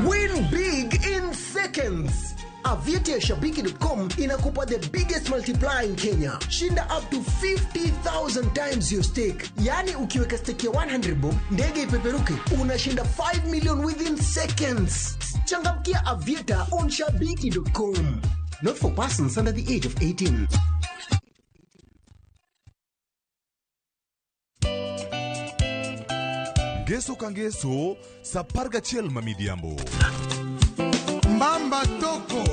Win big in seconds. Aviator Shabiki.com inakupa the biggest multiplier in Kenya. Shinda up to 50,000 times your stake. Yani ukiweka stake ya 100 bob, ndege ipeperuke, unashinda 5 million within seconds. Changamkia Aviator on Shabiki.com. Not for persons under the age of 18. Geso kangeso, saparga chiel mamidhiambo. Mbamba toko,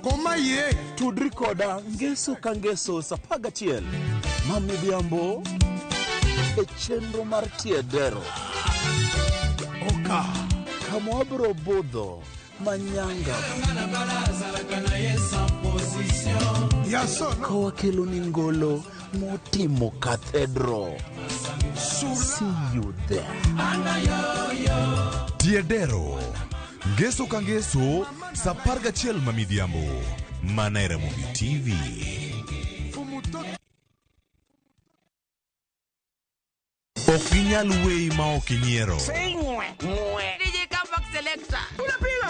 koma ye. Tudri koda, ngeso kangeso, sapaga chiel mamidhiambo. E chenro mar tiedero. Oka. Kamwabro budho, manyanga. Yasono. Kowa kelo ningolo, motimo cathedral. See you there. Tiedero. Geso kangeso, saparga chiel mamidhiambo. Mana e Ramogi TV. Okinyal wei ma okinyiero. DJ Kapak Selector. Tunapiga.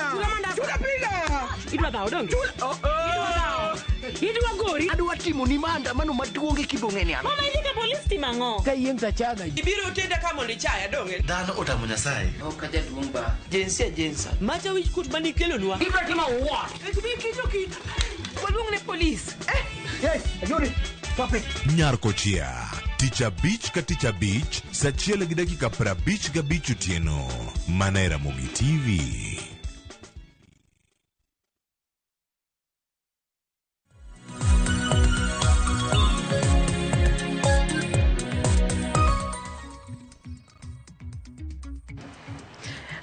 Idwa dhao dong. Idwa gori. Adwa timo ni maandamano maduong' e Kibong'eni ano. Mama ilika polisi timango. Ka yieng' tachaga. Ibiro tenda kama ni chaya donge. Dhano otamo Nyasaye. Okaja duongba. Jensa. Macha wich kut mani kelo nwa. Ibiro tima what? Kijoki. Waluong ne police. Yes, ayuri. Stop it. Nyarkochia. Ticha Beach ka Ticha Beach, sachiel gi dakika 55 otieno. Mana e Ramogi TV.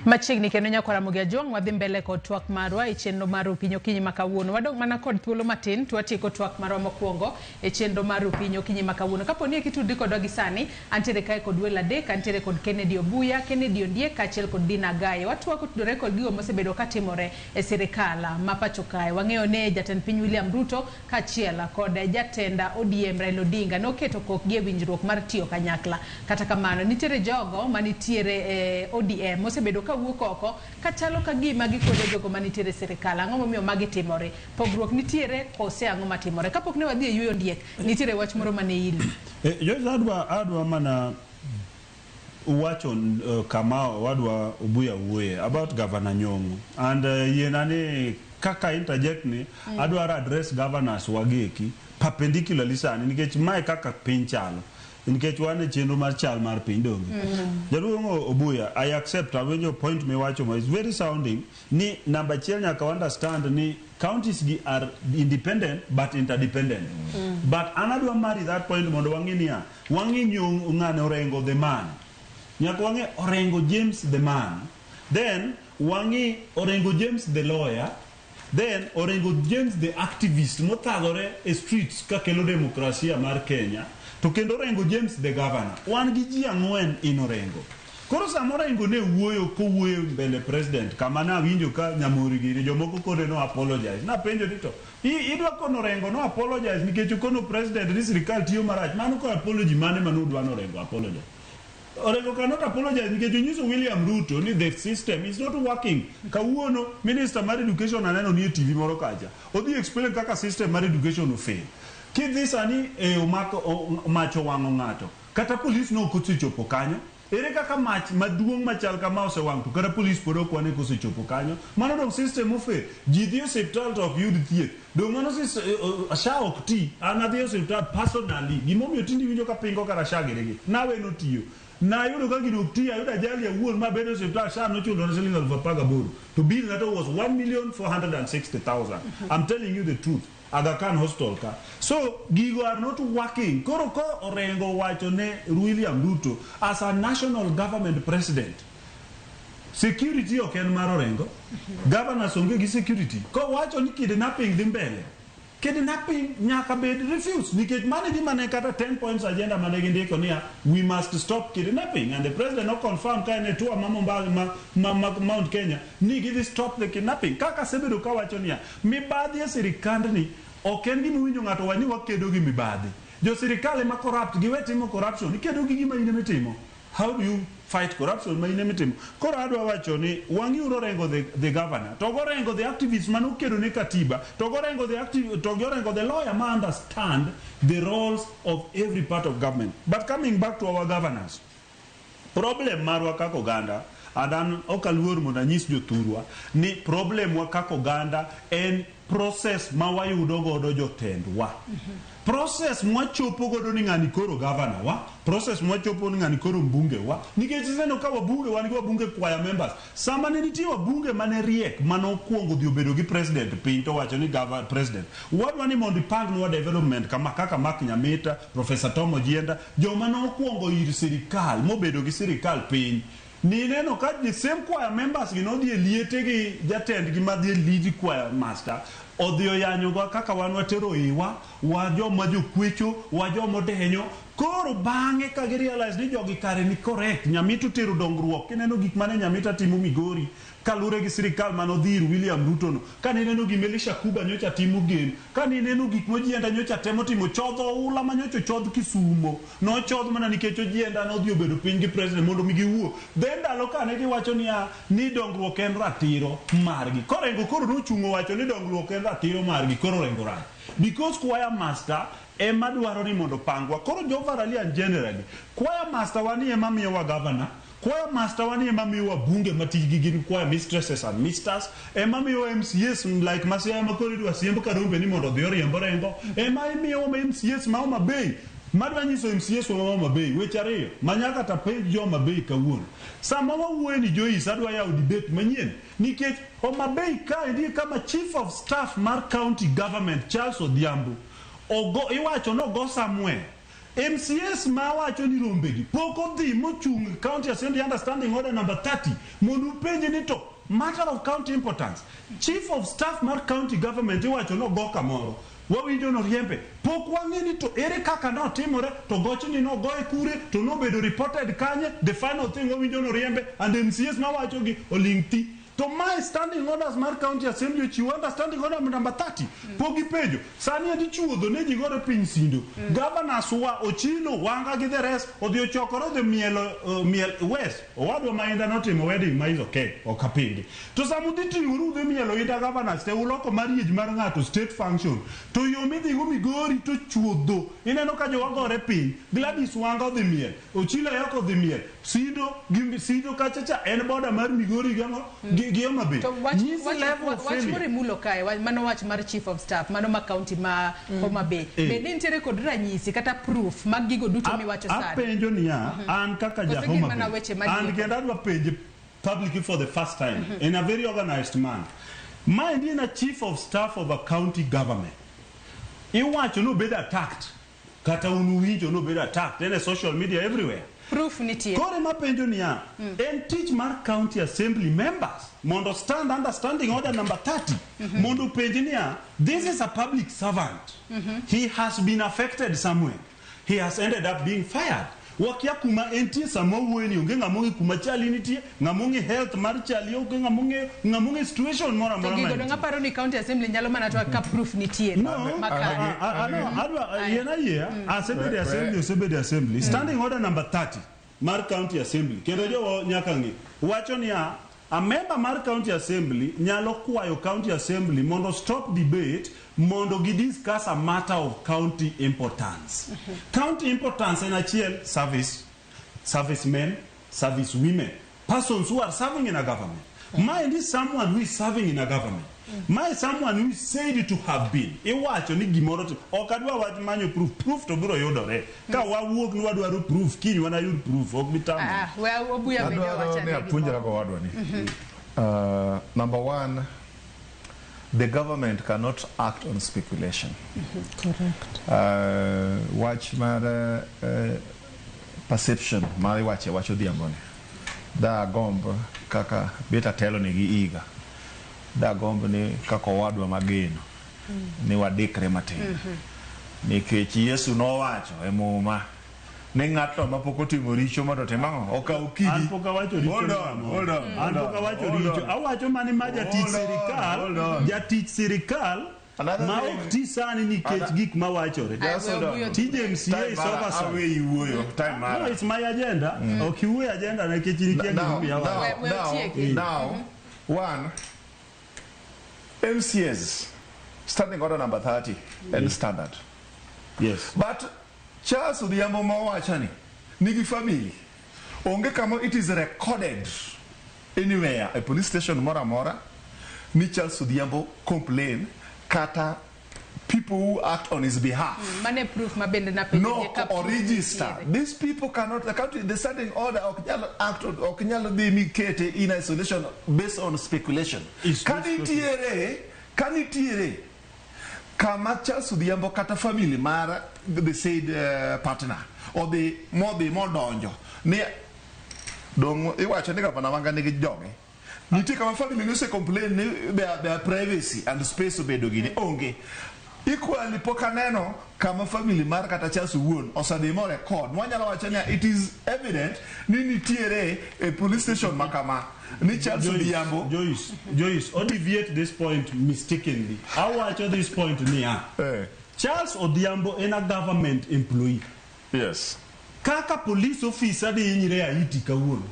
Machiegni kendo nyakwara Ramogi Ajong wadhi mbele kod twak marwa e chenro mar Opinyo Kinyi makawuono. Wadong mana kod thuolo matin to watieko twak marwa mokwongo e chenro mar Opinyo Kinyi makawuono. Kapo ni kitudi kodwa gi sani, antiere kae kod welo adek, antiere kod Obuya, Odiek kaachiel kod Dinah Agai. Watwak otudore kod gigo mosebedo katimore e sirikal ma pacho kae. Wang'eyo ne jatend piny William Ruto kaachiel kod jatenda ODM Raila Odinga noketo kokgi e winjruok mar tiyo kanyakla. Kata kamano nitiere jogo manitiere ODM mosebedo wuok oko kachalo ka gima gikwedo jogo manitiere sirikal. Ang'o momiyo magi timore? Pogruok nitiere kose ang'o matimore? Kapok ne wadhi e yuyo Odiek, nitiere wach moro mane ili. Adwa mana wacho kama wadwa Obuya wuoye about Governor Nyong'o. And yenani kaka interject ni adwa address governors wageki perpendicularly sani nikech mae kaka piny chalo. Nikech wane chenro mar chal mar piny donge. Jaduong' Obuya, I accept your point me wacho is very sounding ni number chiel nyaka understand ni counties gi are independent but interdependent. But anadwa marry that point mondo wang'e niya, wang'e Nyong'o ng'ane Orengo the man. Nyaka wang'e Orengo James the man. Then wang'e Orengo James the lawyer. Then Orengo James the activist mothagore e streets ka kelo demokrasia mar Kenya. To kendo Orengo James the governor. Wan gi ji ang'wen in Orengo. Koro samoro Orengo ne wuoyo kowuoyo mbele president kama na winjo ka nyamori giri jomoko kode no apologize. Na penjo dito. Idwa kono Orengo no apologize nikech kono president ni sirikal tiyo marach. Mano ko apology mane manudwa no Orengo apologize. Orengo cannot apologize because you use William Ruto ni the system is not working. Kawuono minister mar education aneno ni TV moro kacha. Odhi explain kaka system mar education fail. Kidhi sani macho wang'o ng'ato. Kata police no kosechopo kanyo. Ere kaka mach maduong' machal kama osewang' to kata police pod ok wane kosechopo kanyo. Mano dong system ofe. Ji dhi osiptal to ok yud thieth. Dong mano sha ok ti. An adhi osiptal personally. Gimomiyo tindi winjo ka pingo kara sha gerege. Nawe no tiyo. na yudo ka gino ti ayuda jali wuon ma bedo siptal sha no chulo na siling 10,000 to bill that was 1,460,000. I'm telling you the truth. Aga Khan Hospital ka. So gigo are not working. Koro ko orengo wacho ne William Ruto as a national government president. Security oken mar orengo. Governors onge gi security. Ko wacho ni kidnapping dhi mbele. Kidnapping nyaka bed refused. Nikech mane di mane kata 10 points agenda mane gindiko niya we must stop kidnapping, and the president no confirm ka ne tour Mount Kenya ni give stop the kidnapping. Kaka sebedo ka wacho niya mibadhi e sirikand ni oken gima winjo ng'ato wani wakedo gi mibadhi. Jo sirikal ma corrupt giwe timo corruption ikedo gi gima ine mitimo. How do you fight corruption ma ine mitimo? Koro adwa wacho ni wangiuro rengo the governor to go rengo the activists manu kedo ne katiba to go rengo the lawyer ma understand the roles of every part of government. But coming back to our governors, problem marwa kako oganda adan okaluor mondo nyis jothurwa ni problem wa kako oganda en process ma wayudo godo jotendwa. Process mwachopo godo ni ng'ani koro governor wa, process mwachopo ni ng'ani koro mbunge wa. Nikech seno ka wabunge wan gi wabunge choir members. Sama ne nitie wabunge mane riek mano kuongo dhi obedo gi president piny to wacho ni governor president. Wadwa ni mondo ipangwa development kama kaka Mark Nyamita, Professor Tom Ojienda, joma no kuongo ir sirikal mobedo gi sirikal piny. Ni neno ka the same choir members gino dhi liete gi jatend gi madhi lead choir master odhio yanyo go kaka wan watero iwa wa joma jokwecho wa joma odenyo. Koro bang'e ka gi realize ni jogi kare ni correct, Nyamita tero dongruok. Kineno gik mane Nyamita timo Migori kalure gi sirikal mano dhir William Ruto no, ka nineno gi Melisha Kuba nyocha timo gen, ka nineno gik mojienda nyocha temo timo chodho ula manyocha chodh Kisumo no chodh mana nikech ojienda no dhi obedo piny gi president mondo migi wuo. Then dalo kane giwacho ni dongruok en ratiro margi, korengo koro nochungo wacho ni dongruok en ratiro margi, koro rengo rach because choir master ema dwaro ni mondo pangwa. Koro jovaralian generally choir master wani ema miyo wa governor, choir master wani ema miyo wa bunge matijgi gin choir mistresses and misters, ema miyo MCS like Masia makori dwa siembo karumbe ni mondo dhi oriembo rengo, ema miyo wa MCS ma Homa Bay. Madwa nyiso MCS wa Homa Bay weche ariyo manyaka ta page jo Homa Bay kawuono. Sama wawuoye ni Joyce adwa yawo debate manyien nikech Homa Bay ka ndiye kama chief of staff mar county government Charles Odhiambo iwacho no go somewhere. MCS ma wacho ni rombegi poko dhi mochung county assembly understanding order number 30 mondo penje ni to matter of county importance chief of staff mar county government iwacho no go kamoro wawinjo no riembe pok wang'eni to ere kaka no timore to gochni no goe kure to no bedo reported kanye the final thing wawinjo no riembe and MCS ma wacho gi oling ti. To my standing orders mar county assembly chiwo understanding order number 30 pogi pejo sani adi chuodho ne ji gore piny sindo governors wa ochilo wanga gi the rest odhi ochokoro the miel west owadwa mainda notimo wedding ma izo okay okapingi to samudhi ting'oru dhi mielo ida governors te uloko mariej mar ng'ato state function to yo midhi go Migori to chuodho ineno ka jowa gore piny Gladys wanga odhi miel ochilo yako odhi miel sindo kachacha en border mar Migori gi Homa Bay. To wach more mulo kae mano wach mar chief of staff mano ma county ma Homa Bay. Bende nitiere kod ranyisi kata proof mag gigo duto miwacho sani. Apenjo niya an kaka ja Homa Bay and kenda adwa penje publicly for the first time in a very organized man. Ma ndi na chief of staff of a county government. Iwacho no bedo attacked kata unuwinjo no bedo attacked in social media everywhere. Proof nitie. Kore mapenjo niya en tich mar county assembly members mondo stand understanding order number 30 mondo penjo niya this is a public servant. He has been affected somewhere. He has ended up being fired. Wakia kuma enti samo wueni onge ngamongi kuma chali nitie ngamongi health mar chali onge ngamongi situation mora mora. Gigo donga paro ni county assembly nyalo mana to ka proof nitie. No, adwa yena asebedi assembly standing order number 30 mar county assembly kendo jo nyaka ngi wacho ni a member mar county assembly nyalo kwayo county assembly mondo stop debate mondo gi discuss a matter of county importance. County importance en achiel servicemen, servicewomen, persons who are serving in a government. Mind is someone who is serving in a government. My someone who is said to have been. Iwacho ni gimoro to okadwa wach manyo proof to biro yudore. Ka wawuok ni wadwaro proof kiny wana yud proof ok bitamo. Obuya bende wacha ne apuonjra go wadwa ni. Number one, the government cannot act on speculation. Correct. Watch my perception, mari wacho diambone. Da gombo kaka beta telo ni gi iga. Da gombo ni kaka wadwa mageno. Ni wadikre matin. Nikech Yesu nowacho e muma ne ng'ato ma pok otimo richo mondo timang'o okaw kidi. An pok awacho richo. Hold on. An pok awacho richo. Awacho mani ma jatich sirikal ma ok ti sani nikech gik mawachore. Tije MCA is oversight. Awe iwuoyo. Time mara. No, it's my agenda. Ok iwuoyo agenda nikech nikia gik Now, one, MCAs, standing order number 30 and standard. Yes. But Charles Odiambo mawachani nigi family. Onge kama it is recorded anywhere, a police station mora ni Charles Odiambo complain kata people who act on his behalf. Mane proof mabende na or register. These people cannot, the standing order act or kinyalo be mikete in isolation based on speculation. Kanitiere kama Charles Odiambo kata family mara the said partner or the more donjo ne dong iwacho ni gavana manga nigi joge nitie kama family no se complain their privacy and space obedo gini onge equally pokaneno kama family mar kata Charles wuon osadimo record mwanyalo wacho ni it is evident ni nitiere a police station makama ni Charles Odiambo. Joyce, or deviate this point mistakenly. I watch this point near. Charles Odiambo in a government employee. Yes. Kaka police officer de inyire Haiti kawuono.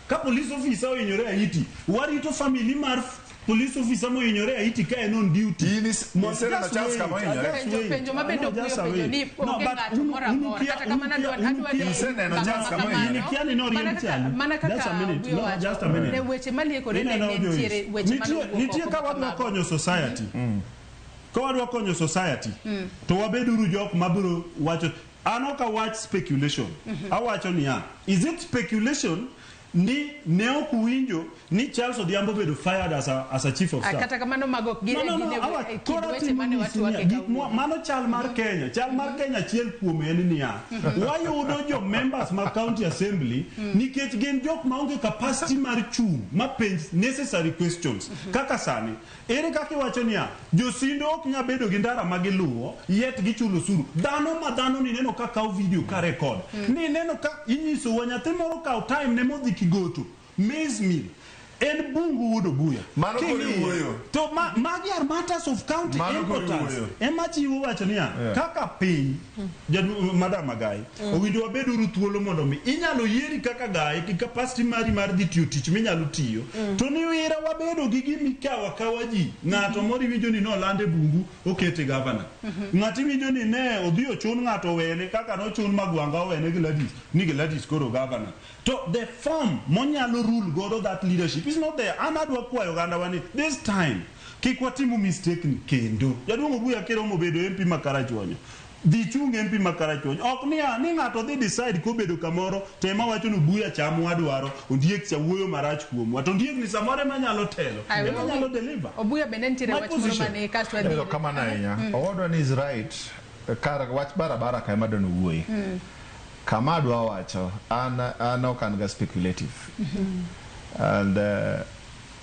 Ka police officer o inyire Haiti. Wari to family mar police officer mo inyore Haiti ka en on duty. Mosera na Charles kama inyore. Penjo mabendo kuyo ni onge ngato mora kata kama na adwa Mosera na Charles kama inyore. Kiani no oriental. That's a minute. No, just a minute. Ne weche manie ko ne nitiere weche nitie ka wadwa konyo society. Ka wadwa konyo society. To wabeduru jok mabiro wacho anoka watch speculation. Awacho niya, is it speculation ni neo kuwinjo ni Charles Odiambo bedo fired as a chief of staff? Kata kamano magok gine weche mane watu wake mano chal mar Kenya chiel kuom en niya wayudo jo members ma county assembly nikech gin jok maonge capacity mar chung ma penj necessary questions kaka sani ere kaka wacho niya josindo ok nya bedo gi ndara magiluwo yet gichulo suru dhano ni neno ka kaw video ka record ni neno ka inyiso wa nyathi moro kaw time ne modhi Kigoto maize meal en bungu wudo buya mano wuoyo to magi are matters of county importance ema chiwo wacho niya kaka piny madam Agai owinjo wabeduru thuolo mondo mi inyalo yieri kaka Agai ki capacity mari mar dhi tiyo tich minyalo tiyo to ni wira wabedo gi gimi kawa ji ng'ato mori winjo ni no lande bungu okete governor ng'ati winjo ni ne odhi ochun ng'ato wene kaka no chun Magwanga wene gi Gladys koro governor to the form monyalo rule godo that leadership is not there. Anadwa kwayo ganda wani this time kikwatimu mistake ni kendo jaduong' Obuya kero mobedo MP makarachonyo dhi chung MP makarachonyo ok ni ng'ato dhi decide ko bedo kamoro to ema wacho ni Obuya chamo wadwaro Odiek cha wuoyo marach kuomwa to Odiek ni samore manyalo telo manyalo deliver Obuya bende nitiere wach moro mane kasto adhi kama na nya Owodwa is right kar wach barabara kama dono wuoye kama adwa wacho an ok an ga speculative and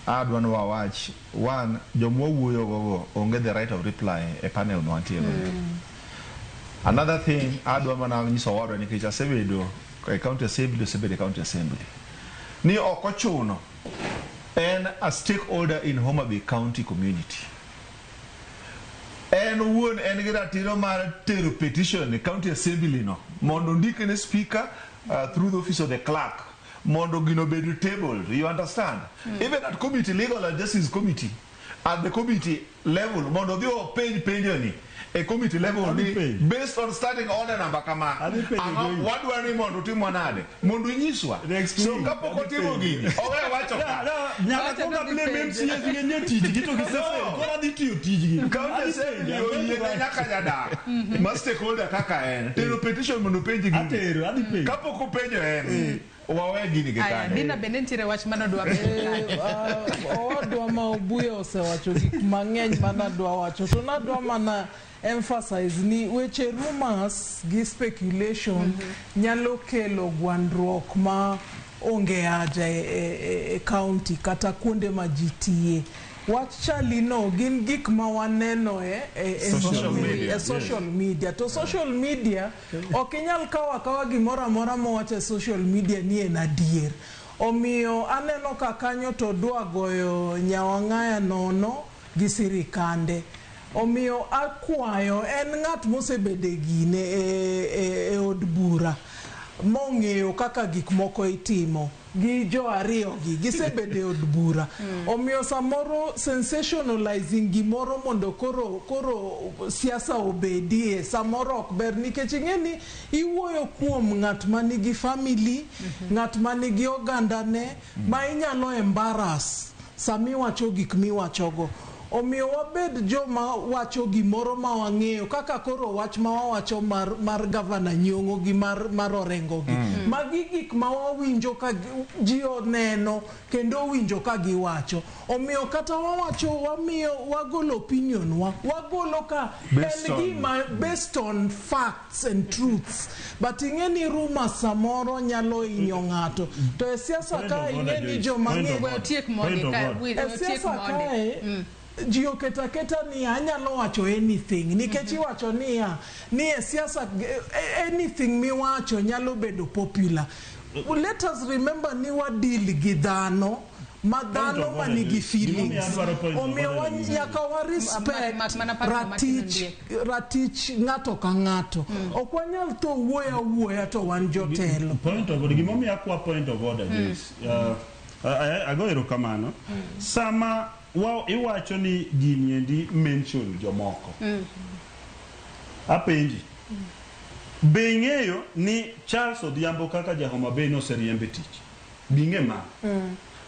adwa no wach one jomo wuoyo gogo onge the right of reply a panel no antiero another thing adwa mana nyiso wadwa nikech asebedo county assembly ni ok ochuno en a stakeholder in Homa Bay County community en wuon en gi ratiro mar tero petition county assembly no mondo ndike ne speaker through the office of the clerk mondo gino be tabled, you understand? Even at committee, legal and justice committee, at the committee level mondo dio penjoni a committee level based on starting order number kama wadwa ni mondo timo nade mondo nyiswa so kapoko timo gini owe wacho nyaka ko blame MCA ginye tiji to gisefe ko adi tiyo tiji county assembly oyiene nyaka nyada ma stakeholder kaka en tero petition mondo penji gini atero adi penji kapoko penjo en wawe gini gikane Dinah benentire wach manodwa odwa ma Obuya osewacho gik mang'eny manadwa wacho to nadwa mana emphasize ni weche rumors gi speculation nyalo kelo gwandruok ma onge haja e county kata kuonde ma jitie wach chalino gin gik ma waneno social media to social media okinyal kawa gimoro amora mowacho social media ni en adier omiyo aneno ka kanyo to dwa goyo nyawang'aya nono gi sirikande omiyo akwayo en ng'at mosebede gine e od bura mong'eyo kaka gik moko itimo gi jo ariyo gisebede od bura omiyo samoro sensationalizing gimoro mondo koro siasa obedie samoro ok ber nikech ing'eni iwuoyo kuom ng'at manigi family ng'at manigi ogandane ma inyalo embarrass sami wacho gik miwachogo omiyo wabed joma wacho gimoro ma wang'eyo kaka koro wach ma wawacho mar gavana Nyong'o gi mar Orengo gi magi gik ma wawinjo ka ji oneno kendo winjo ka giwacho omiyo kata wawacho wamiyo wagolo opinion wagolo ka en gima based on facts and truths but ing'eni rumors samoro nyalo hinyo ng'ato to e siasa ka ing'eni joma ng'eyo tiek mode ka siasa kae ji oketa ni anyalo wacho anything nikech iwacho ni e siasa anything miwacho nyalo bedo popular. Let us remember ni wadil gi dhano madhano manigi feelings omiyo nyaka wa respect ratich ng'ato ka ng'ato ok wanyal to wuoya to wan jotelo point of order gimomiyo akwa point of order agoero kamano sama iwacho ni gini endi mention jomoko apenji be ing'eyo ni Charles Odhiambo kaka Jahoma Bay noseriembe tich binge ma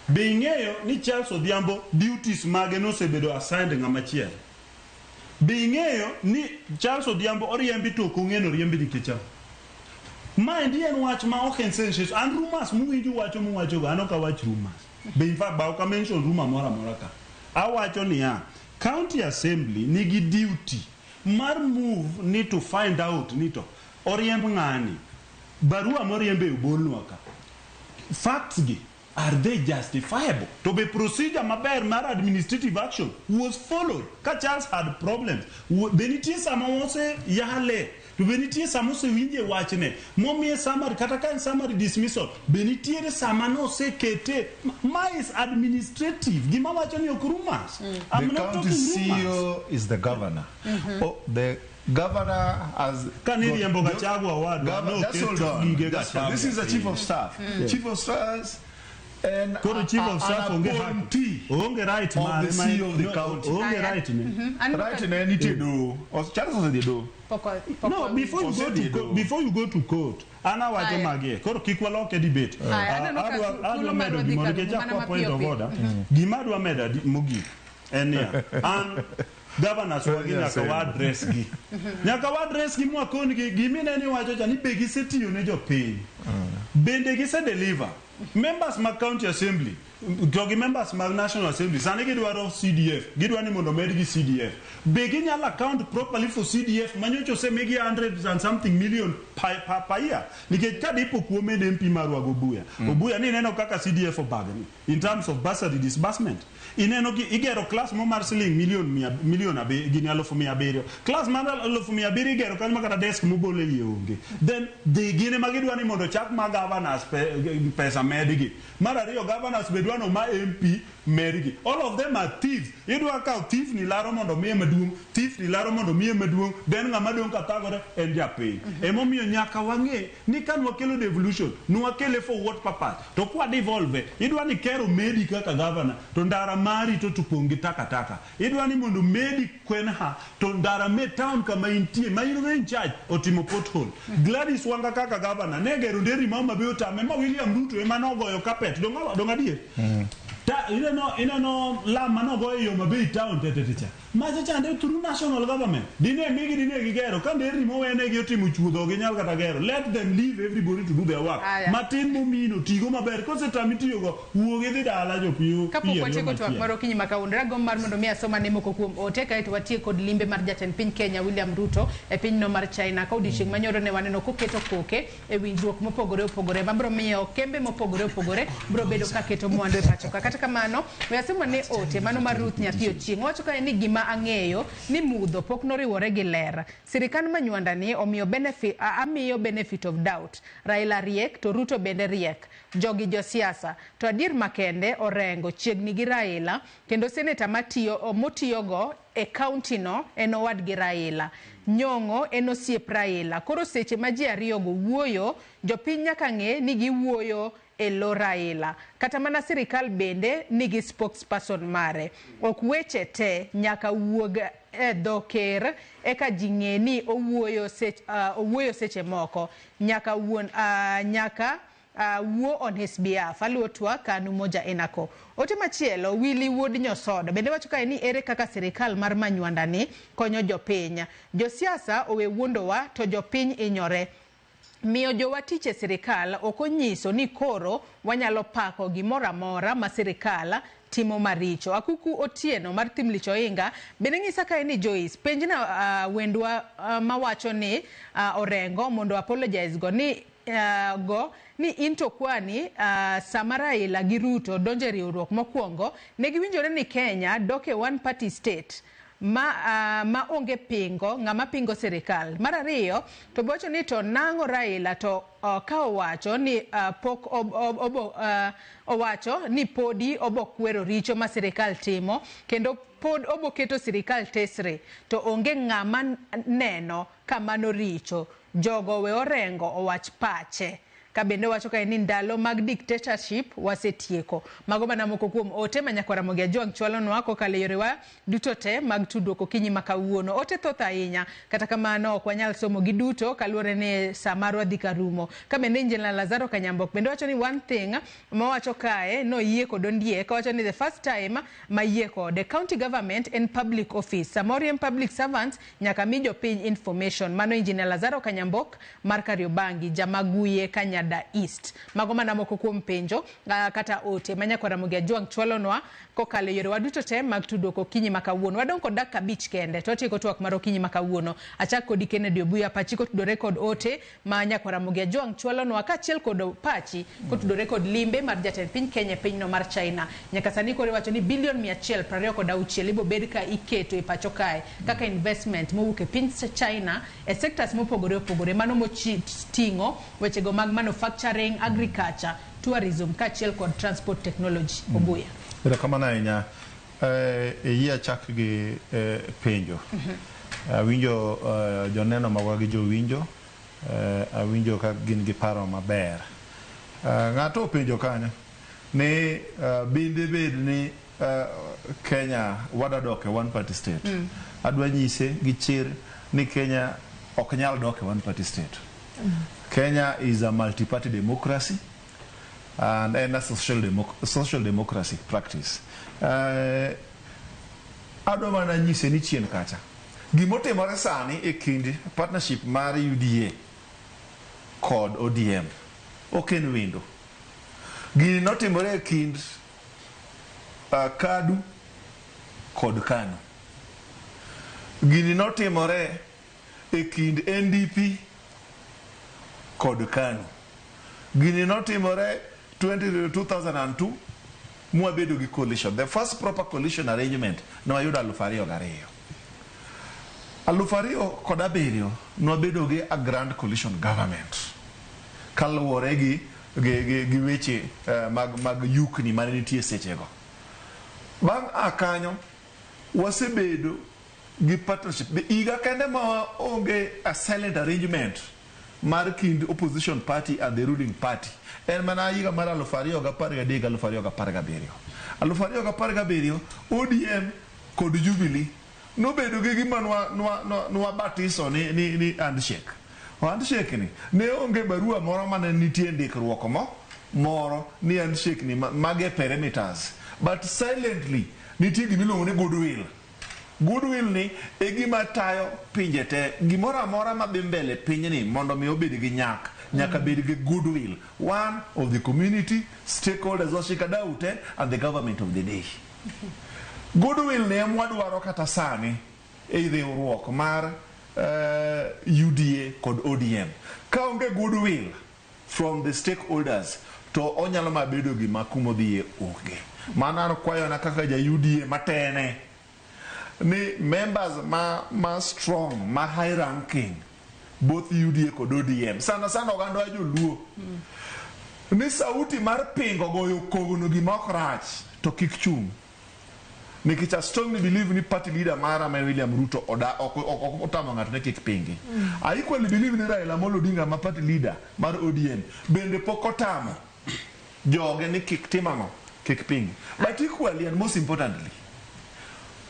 be ing'eyo ni Charles Odhiambo duties mage nosebedo assigned ng'ama chiel be ing'eyo ni Charles Odhiambo oriembi to kong'eno riembi nikech ma endi en wach ma ok en sensations and rumors muwinjo wacho go anoka wach rumors be in fact ba ok mention rumor mora ka awacho niya county assembly nigi duty mar move need to find out nito oriemb ng'ani barua moriembe obolnwa ka facts gi are they justifiable to be procedure maber mar administrative action was followed ka Charles had problems benitie sama ose yale to benitie sama ose winje wachne momie summary kata kan summary dismissal benitie sama no se kete ma is administrative gima wacho ni okrumas I'm not talking CEO is the governor the governor has this is the chief of staff chief of staff and chief of staff onge right man the CEO of the county onge right ne right ne ni do or Charles was the do no before you go to court ana waje magie koro kikwalo ke debate adwa medo gimoro ke chakwa point of order gima dwa medo mogi enia an governors wagi nyaka wa address gi mwakoni gimine ni wacho cha ni be gisetiyo ne jopiny bende gise deliver members ma county assembly jogi members ma national assembly sani gidwaro CDF gidwani mondo med gi CDF be ginyalo account properly for CDF manyocho se megi 100 and something million per year nikech kadipo kuome ne MP marwa Obuya ni neno kaka CDF obagni in terms of bursary disbursement ineno igero class mo mar siling million gini 1,700 class mar 1,700 igero kanyo makata desk mobole yonge then de gine magidwani mondo chak ma governors pesa medgi mar ariyo governors bedwa idwano ma MP mergi. All of them are thieves. Idwa ka thief ni laro mondo miye maduong, thief ni laro mondo miye maduong, then ngama dong kathagore en japiny. Emomiyo nyaka wang'e ni kan wakelo devolution, nwakele for what purpose? To kwa devolve, idwa ni kero medi kaka governor, to ndara mari to tupong gi takataka. Idwa ni mondo medi kwenha, to ndara me town kama intie, ma in charge, otimo pothole. Gladys Wanga kaka governor, negero nderi mama be otame, ma William Ruto ema nogoyo carpet, dong adier. Ta no la mano go yo mabe town tetecha. Ma chande through national government. Dine gigero kan deri mo wene gi otimu chudo gi nyal kata gero. Let them leave everybody to do their work. Matin momino tigo maber kose tamitiyo go wuoge dhi dala jopiyo. Kapok watieko twak maro kinyi makaundra gom mar mondo mi asoma ne moko kuom ote kae to watie kod limbe mar jatend piny Kenya William Ruto e piny no mar China ka odiochieng' manyoro ne waneno koketo koke e winjruok mopogore opogore mabro miyo kembe mopogore opogore bro bedo ka keto mwandu e pacho kata kamano we asema ne ote mano mar Ruth Nyathi Ochieng' wacho ka ni gima ang'eyo ni mudho pok noriwore gi ler sirikal manywanda ni omiyo benefit of doubt Raila riek to Ruto bende riek jogi josiasa to adier makende orengo chiegni gi Raila kendo seneta motiyogo e county no en owad gi Raila nyongo en osiep Raila koro seche ma ji ariyogo wuoyo jopiny nyaka ng'e ni giwuoyo e lo Raila kata mana sirikal bende nigi spokesperson mare ok weche te nyaka wuog e doker eka ji ng'e ni owuoyo seche moko nyaka wuo on his behalf aluo Twak kanu moja enako ote machielo Willy Wood Nyosodo bende wacho kae ni ere kaka sirikal mar manywanda ni konyo jopiny josiasa owe wuondowa to jopiny inyore miyo jowatiche sirikal okonyiso ni koro wanyalo pako gimoro amora ma sirikal timo maricho akuku Otieno mar Timlicho Inga bende ng'isa kae ni Joyce penjna wendwa mawacho ni orengo mondo apologize go ni into kwani sama Raila gi Ruto donje riwruok mokwongo ne giwinjore ni Kenya doke one party state ma onge pingo ng'ama pingo sirikal mar ariyo to bocho ni to nang'o Raila to ka owacho ni pok owacho ni podi obokwero richo ma sirikal timo kendo pod oboketo sirikal tesre to onge ng'ama neno kamano richo jogo we orengo owach pache kabende wacho kae ni ndalo mag dictatorship wasetieko mago bana moko kuom ote manyakwara Ramogi Ajwang chwalonwa kokalo yorewa duto te mag tudruok okinyi makawuono ote thoth ahinya kata kamano ok wanyal somo gi duto kaluwore ni saa marwa dhi karumo kabende Injinia Lazaro Kanyambok bende wacho ni one thing mawacho kae no yie kod Odiek wacho ni the first time ma yie kod county government and public office samori and public servants nyaka mi jopiny information mano Injinia Lazaro Kanyambok mar Kariobangi Jamaguye Kanya da East mago mana moko kuom penjo kata ote manyakwara Ramogi Ajwang chwalonwa kokalo yore waduto te mag tudruok okinyi makawuono wadong kod dakika 5 kende to tieko twak mar okinyi makawuono achak kod Kennedy Obuya pachi kotudore kod ote manyakwara Ramogi Ajwang chwalonwa kachiel kod pachi kotudore kod limbe mar jatend piny Kenya piny no mar China nyaka sani kore wacho ni bilion 126 ibo bed ka iketo e pacho kae kaka investment mowuok e piny China e sectors mopogore opogore mano moting'o weche go mag manufacturing, agriculture, tourism, kachiel kod transport technology. Obuya. Ero kamano ahinya yie chak gi penjo. Awinjo joneno magwa gi jowinjo awinjo ka gin gi paro maber. Ng'ato penjo kanyo ni bende bed ni Kenya wadadoke one party state. Adwa nyise gi chir ni Kenya ok nyal doke one party state. Kenya is a multi-party democracy and a social democracy practice. Adwa mana nyise ni chien kacha. Gimotimore sani e kind partnership mar UDA kod ODM. Oken window. Gini notimore e kind Kadu kod Kanu. Gini notimore e kind NDP kod Kanu. Gini notimore 2002 mwabedo gi coalition. The first proper coalition arrangement no ayuda 2002. 2007 nwabedo gi a grand coalition government. Kaluwore gi gi weche mag yukni mane nitie sechego. Bang' akanyo wasebedo gi partnership. Iga kende ma onge a silent arrangement mar kind opposition party and the ruling party. En mana higa mar 2013-2017. 2017 ODM kod Jubilee nobedo gi gima nwa batiso ni handshake. Handshake ni ne onge barua moro mane nitie ndikruok moro ni handshake ni mage perimeters, but silently nitie gimiluongo ni goodwill. Goodwill ni e gima tayo pinje te, gimoro amora madhi mbele pinyni mondo mi obed gi nyak, nyaka bed gi goodwill. One of the community, stakeholders, washikadau te, and the government of the day. Goodwill ne mwadwaro kata sani e riwruok mar UDA kod ODM. Ka onge goodwill from the stakeholders, to onyalo mabedo gima kumo dhiye onge. Mana kwayo na kaka ja UDA matene ni members ma strong, ma high ranking, both UDA kod ODM, sana oganda wa joluo, ni sauti mar pingo goyo kogno gima ok rach to kik chung. Nikech I strongly believe ni party leader mara ma William Ruto otamo ng'ato ne kik pingi. I equally believe ni Raila Amolo Odinga ma party leader mar ODM bende pok otamo joge ni kik timano, kik pingi. But equally and most importantly,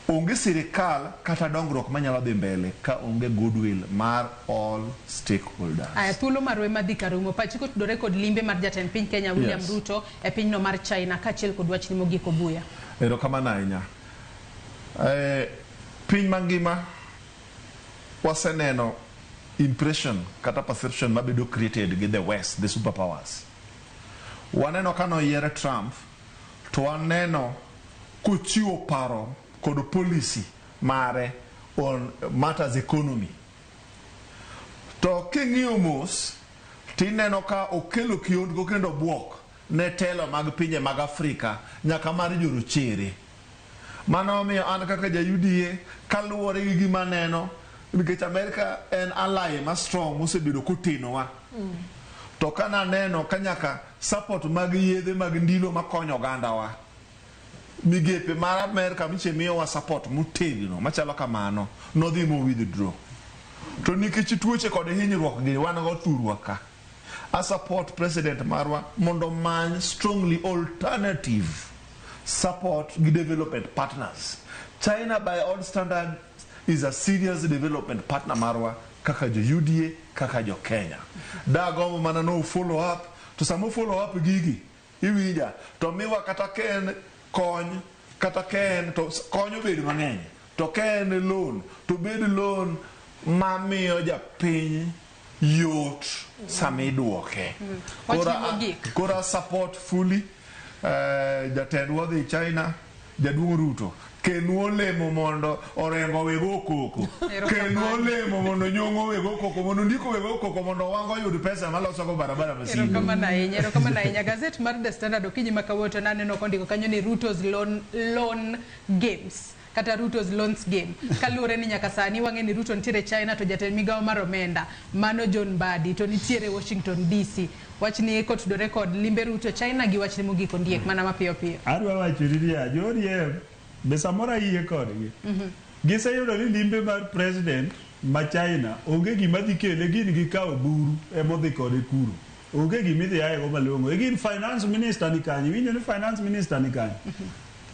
onge sirikal kata dongruok manyalo dhi mbele ka onge goodwill mar all stakeholders. Aya thuolo marwe madhi karumo pachiko tudore kod limbe mar jatend piny Kenya William Ruto e pinyno mar China kachiel kod wachni mogik Obuya. Erokamano ahinya. Piny mangima waseneno impression kata perception mabedo created gi the West, the superpowers. Waneno kano yiere Trump, to waneno kuchiwo paro kod policy mare on matters economy. To king'iyo mos, tineno ka okelo kiondgo kendo buok ne telo mag pinje mag Afrika nyaka mar jorochere. Mano omiyo an kaka ja UDA kaluwore gi gima neno, nikech Amerika en ally ma strong mosebedo kotenowa. To kana neno ka nyaka support mag yedhe mag ndilo makonyo ogandawa. Migepe mar Amerika miche miyowa support motegno machalo kamano nodhi mo withdraw. To nikech tuoche kod hinyruok gi wan go thurwa ka. I support President marwa mondo many strongly alternative support gi development partners. China by all standards is a serious development partner marwa kaka jo UDA, kaka jo Kenya. Da gomo mana no follow up, to samo follow up gigi iwinja to miwa kata ken kony, kata ken to konyo bedo mang'eny, to ken loan, to bed loan mamiyo japiny yot samiduoke. Kora support fully jatendwa dhi China, jaduong' Ruto. Kenwo lemo mondo orengo wego koko. Kenwo lemo mondo nyongo wego koko, mondo ndiko wego koko mondo wango yud pesa maloso go barabara masini. Erokamano ahinya. Gazet mar The Standard okinyi makawuoto naneno kondiko kanyo ni Ruto's loan games. Kata Ruto's loans game. Kaluwore ni nyaka sani wang'e ni Ruto nitiere China, to jatend migawo mar omenda mano John Mbadi to nitiere Washington DC. Wachni kotudore kod limbe Ruto China gi wachni mogik Odiek mana mapiyo piyo. Adwa wacho ni Odiek be samora yie kodgi. Giseyudo ni limbe mar president ma China onge gima dhi kele, gin gikawo buru emodhi kode kuro. Onge gima idhi ayego malong'o. Gin finance minister ni kanyo, winjo ni finance minister ni kanyo.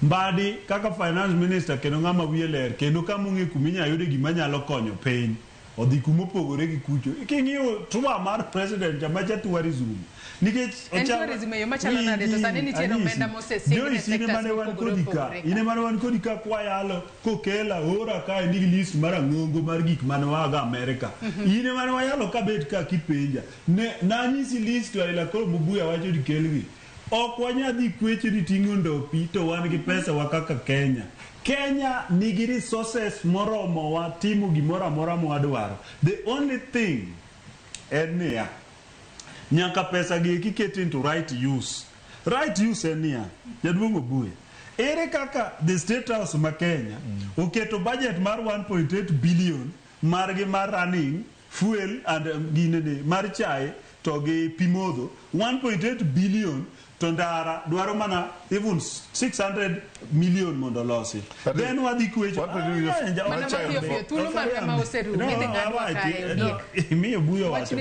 Mbadi kaka finance minister kendo ng'ama wiye ler, kendo kama ong'e kuminya yude gima nyalo konyo piny, odhi kumopogore gi kucho. King'iyo Twak mar president macha tourism. Nikech tourism yo machalo nade to sani nitiere omenda mosesingne sectors mopogore. Ine mane wan kodi ka kwayalo kokela ora ka ndigi list mar ang'ongo mar gik mane waga Amerika. Ine mane wayalo ka bet ka kipenja. Nanyisi list Raila koro Obuya wacho dikelgi. Ok wanyadhi kweche ni ting'o ndopi to wan gi pesa wa kaka Kenya. Kenya nigi resources moromo wa timo gimoro amora mwadwaro. The only thing en niya, nyaka pesa gi kiketi into right use. Right use en niya, jaduong' Obuya. Ere kaka the State House ma Kenya oketo budget mar 1.8 billion margi mar running fuel and ginene mar chai to gi pimodho 1.8 billion to ndara dwaro mana even 600 million mondo losi. Then wadhi kwecho miyo buyo wacho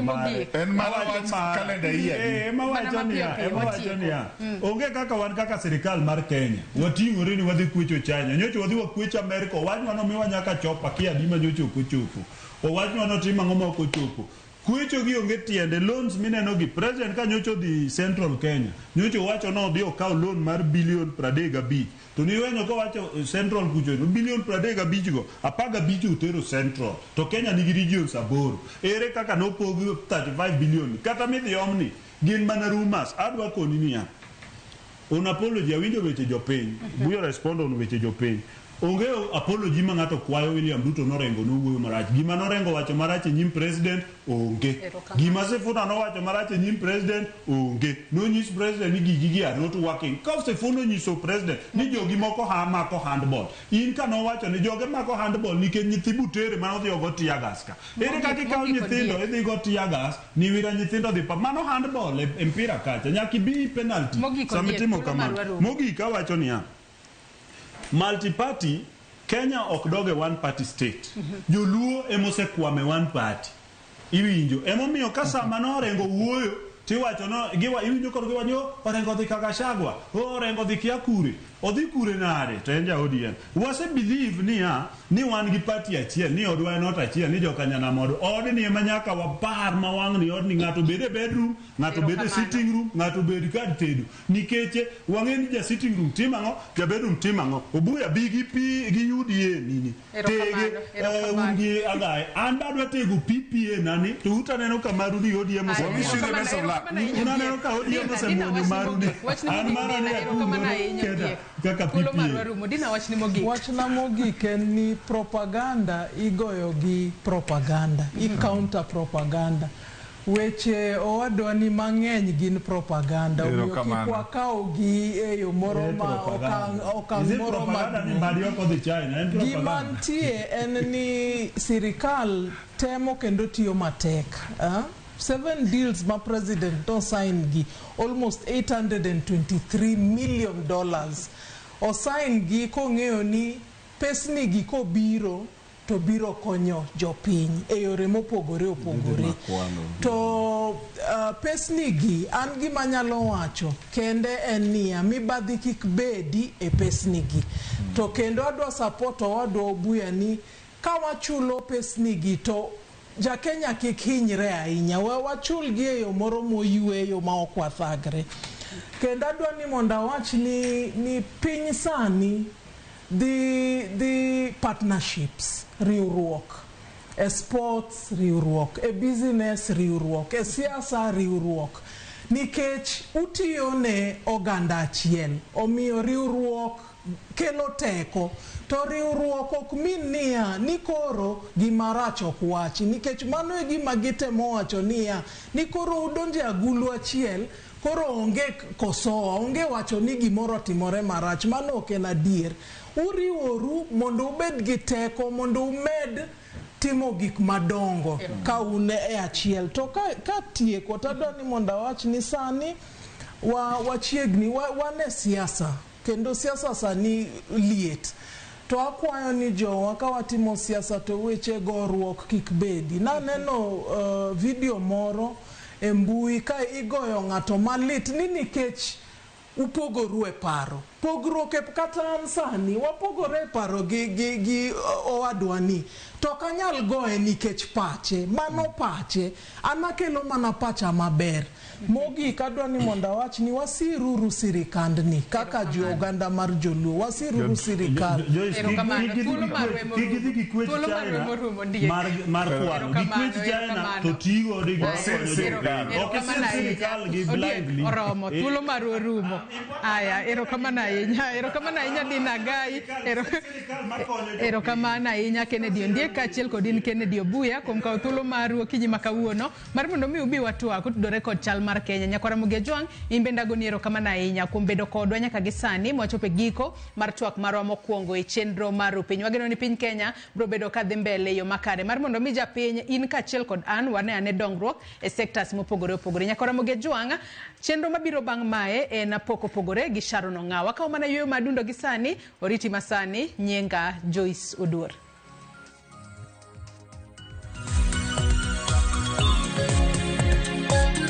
onge kaka wan kaka sirikal mar Kenya wating'ore ni wadhi kwecho China nyocho wadhi wakwecho Amerika wachwa no miwa nyaka chopa kia dima nyocho okochopo owachwa no tima ng'oma okochopo kwecho gi onge tiende loans mineno gi president ka nyocho di Central Kenya nyocho wacho no dio kaw loan mar billion 35 to ni wenyo ko wacho Central kucho no billion 35 go apaga bicho utero Central to Kenya nigi regions aboro ere kaka no pogi 35 billion kata midhi omni gin mana rumors adwa koni niya un apology awinjo weche jopiny buyo respond on weche jopiny onge apology ma ng'ato kwayo William Ruto norengo nowuoyo marach gima norengo wacho marach e nyim president onge gima Sifuna nowacho marach e nyim president onge nonyis president ni gigi are not working ka Sifuna nyiso president ni jogi moko mako handball in ka nowacho ni joge mako handball nikech nyithi butere mano dhi ogo tiagas ka ere kaka ikawo nyithindo idhi go tiagas ni wira nyithindo dhi pa mano handball e mpira kacha nyaki bi penalty samitimo kamano mogik awacho niya multi-party Kenya okdoge one party state joluo emosekwame one party iwinjo emomiyo ka sama norengo wuoyo tiwacho no giwa iwinjo kod giwanyo orengo dhi Kagashagwa orengo dhi Kiakure odhi kure nade to enja Odiek wase believe ni wan gi party achiel ni odwa not achiel ni jokanyana modo od ni manyaka wapar mawang ni od ni ngato bede bedroom ngato bede sitting room ngato bede kad tedo nikeche wangeni ja sitting room timango ja bedroom timango Obuya bigi pi gi UDA nini tege ungi Agai anda dwa tego PPA nani to utaneno kamaru ni Odiek mo unaneno ka Odiek mo semonyo maru ni an marani wachna mogik en ni propaganda igoyo gi propaganda i-counter propaganda weche owadwa ni mang'eny gin propaganda omiyo kik wakaw gi e yo moro ma okang' moro gimantie en ni sirikal temo kendo tiyo matek 7 deals ma president to sign gi almost $823 million o sign gi kong'eyo ni pesni gi kobiro to biro konyo jopiny e yore mopogore opogore to pesni gi an gima nyalo wacho kende en niya mibadhi kik bedi e pesni gi to kendo adwa support owadwa Obuya ni ka wachulo pesni gi to ja Kenya kik hinyre ahinya wachul gi e yo moro moyweyo ma ok wathagre kendo adwa ni mondo awach ni piny sani the partnerships riwruok e sports riwruok e business riwruok e siasa riwruok nikech utiyo ne oganda achiel omiyo riwruok kelo teko to riwruok ok min niya ni koro gima rach ok wachi nikech mano e gima gitemo wacho niya ni koro udonje agulu achiel koro onge kosoa onge wacho ni gimoro timore marach mano ok en adier uriworu mondo ubed gi teko mondo umed timo gik madongo ka un e achiel to ka tieko tadwa ni mondo awach ni sani wachiegni wane siasa kendo siasa sani liet to akwayo ni jowa ka watimo siasa to weche goruok kik bedi naneno video moro e mbui ka igoyo ng'ato malit ni nikech upogoru e paro pogruok e kata sani wapogore e paro gi owadwani to kanyal goye nikech pache mano pache anakelo mana pacha maber mogik adwa ni mondo awach ni wasiruru sirikandni kaka jo oganda mar joluo wasiruru sirikal mar kwano gikwech China to tigo de ok sirikal gi blindly oromo thuolo mar orumo aya erokamano ahinya. Erokamano ahinya Dinah, Agai. Erokamano ahinya Kennedy Odiek kaachiel kod in Kennedy Obuya kuom kawo thuolo maru okinyi ma kawuono mar mondo mi ubi watwak utudore kod chal mar Kenya. Nyakwa Ramogi Jwang, in bende agoni erokamano ahinya kuom bedo kodwa nyaka gi sani mwachopo e giko mar twak marwa mokwongo e chenro mar piny. Wageno ni piny Kenya bro bedo ka dhi mbele yo makare mar mondo mi japiny in kaachiel kod an wane dongruok e sectors mopogore opogore. Nyakwa Ramogi Jwang, chenro mabiro bang' mae en pok opogore gi Sharon Ong'awa. Kawo mana yweyo madundo gi sani, oriti masani, nyenga Joyce Oduor.